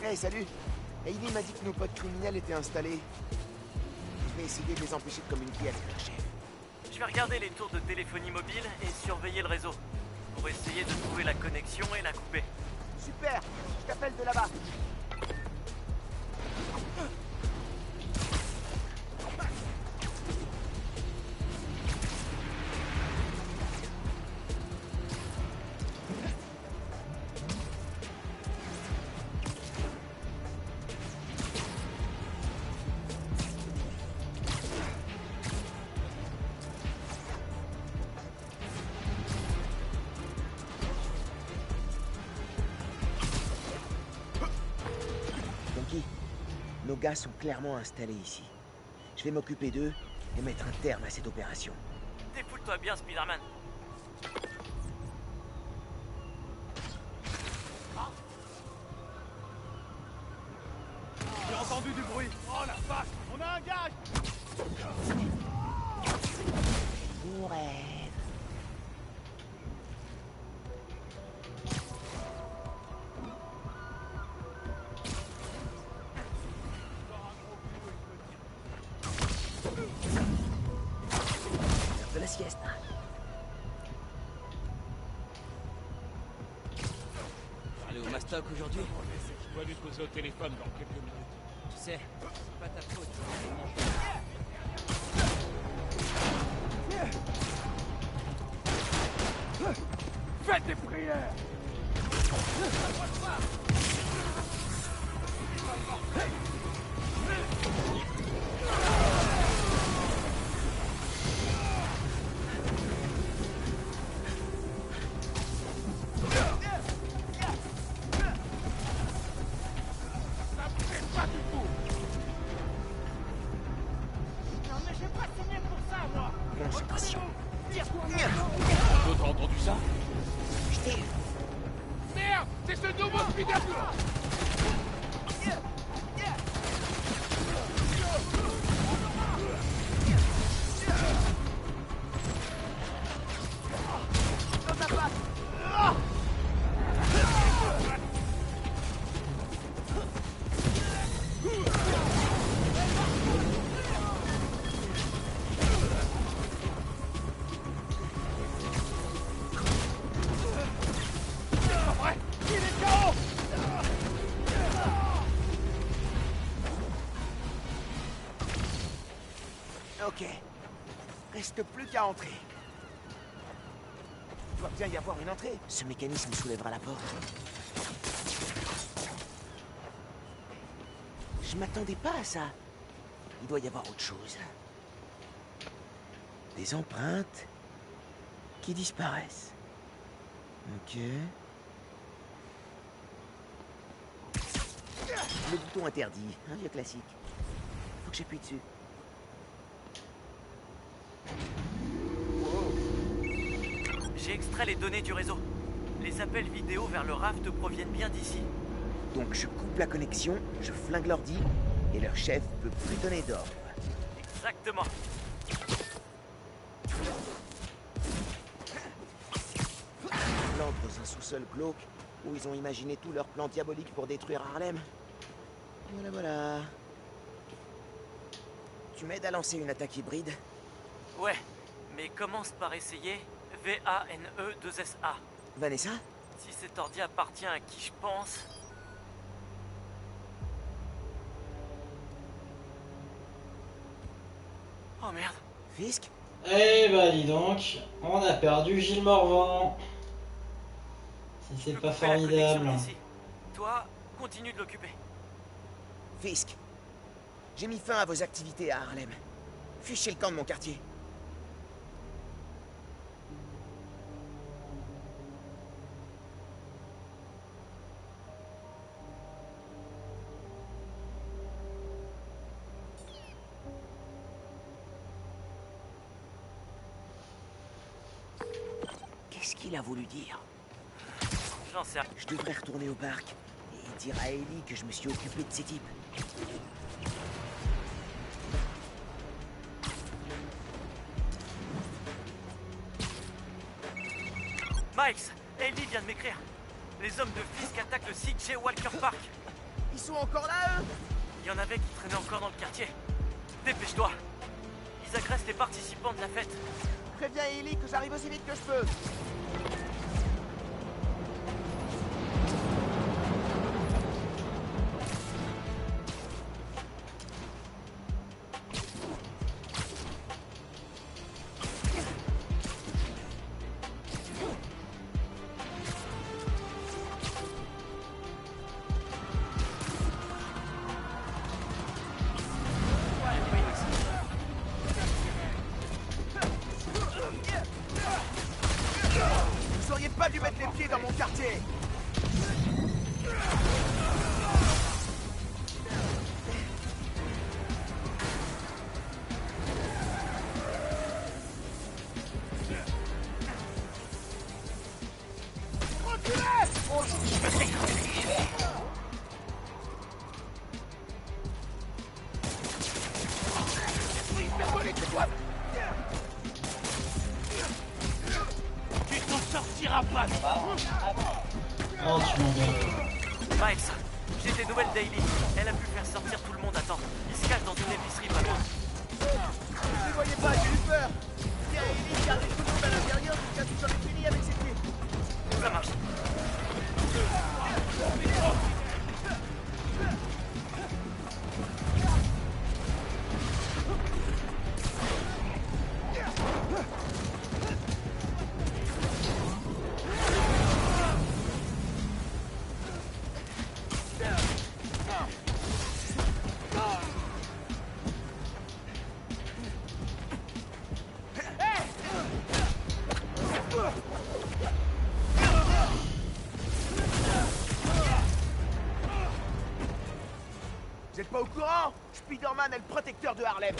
Hey, salut. Hailey m'a dit que nos potes criminels étaient installés. Je vais essayer de les empêcher de communiquer avec leur chef. Je vais regarder les tours de téléphonie mobile et surveiller le réseau pour essayer de trouver la connexion et la couper. Super, je t'appelle de là-bas. Frankie, nos gars sont clairement installés ici. Je vais m'occuper d'eux et mettre un terme à cette opération. Défoule-toi bien, Spider-Man. J'ai entendu du bruit. Oh la vache, on a un gage. Bon rêve. L'heure de la sieste. Aller au Mastoc aujourd'hui? Je dois lui poser au téléphone dans quelques minutes. Tu sais, c'est pas ta faute. Faites des prières. Concentration. D'autres ont entendu ça? Je t'ai... Merde, c'est ce nouveau Spider-Man. Ok. Reste plus qu'à entrer. Il doit bien y avoir une entrée. Ce mécanisme soulèvera la porte. Je m'attendais pas à ça. Il doit y avoir autre chose. Des empreintes qui disparaissent. Ok. Le bouton interdit, un vieux classique. Faut que j'appuie dessus. J'ai extrait les données du réseau. Les appels vidéo vers le raft proviennent bien d'ici. Donc je coupe la connexion, je flingue l'ordi, et leur chef peut plus donner d'ordre. Exactement. L'entre dans un sous-sol glauque où ils ont imaginé tout leur plan diabolique pour détruire Harlem. Voilà, voilà. Tu m'aides à lancer une attaque hybride? Ouais, mais commence par essayer VANE2SA. Vanessa? Si cet ordi appartient à qui je pense... Oh merde. Fisk? Eh bah dis donc, on a perdu Gilles Morvan. Si c'est pas formidable. Toi, continue de l'occuper. Fisk, j'ai mis fin à vos activités à Harlem. Fichez le camp de mon quartier. Qu'est-ce qu'il a voulu dire? J'en sais rien. Je devrais retourner au parc et dire à Ellie que je me suis occupé de ces types. Miles, Ellie vient de m'écrire. Les hommes de Fisk attaquent le CJ Walker Park. Ils sont encore là, eux? Il y en avait qui traînaient encore dans le quartier. Dépêche-toi. Ils agressent les participants de la fête. Préviens Ellie que j'arrive aussi vite que je peux. Tu t'en sortiras pas. Oh, tu m'embêtes. Miles, j'ai des nouvelles d'Hailey. Elle a pu faire sortir tout le monde à temps. Il se cache dans une épicerie pas loin. Je ne voyais pas, j'ai eu peur. Tiens, Ellie, gardez tout le monde à l'intérieur jusqu'à ce que j'en ai fini avec ses pieds. Ça marche. Vous êtes pas au courant? Spider-Man est le protecteur de Harlem.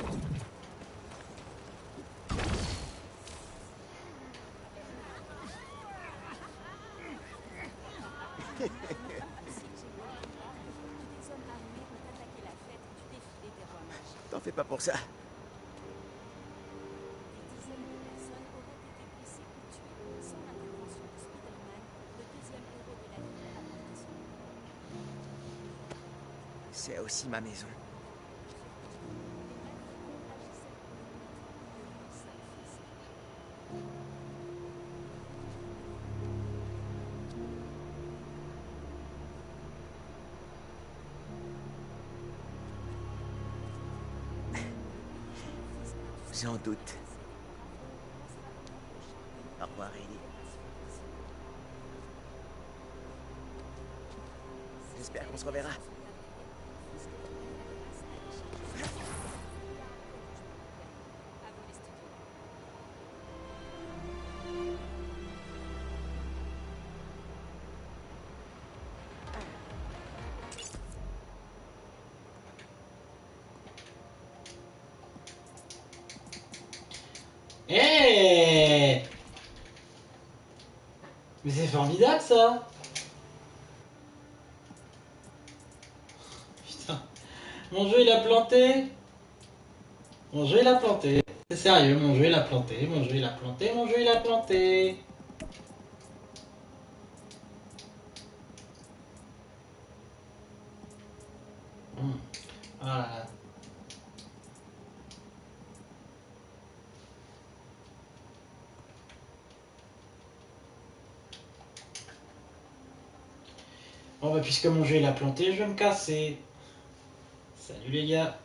T'en fais pas pour ça. C'est aussi ma maison. J'en doute. Au revoir, Ellie. J'espère qu'on se reverra. Hey! Mais c'est formidable ça! Putain, mon jeu il a planté! Mon jeu il a planté! C'est sérieux, mon jeu il a planté, mon jeu il a planté, mon jeu il a planté! Ah là là. Bon bah puisque mon jeu il a planté, je vais me casser. Salut les gars.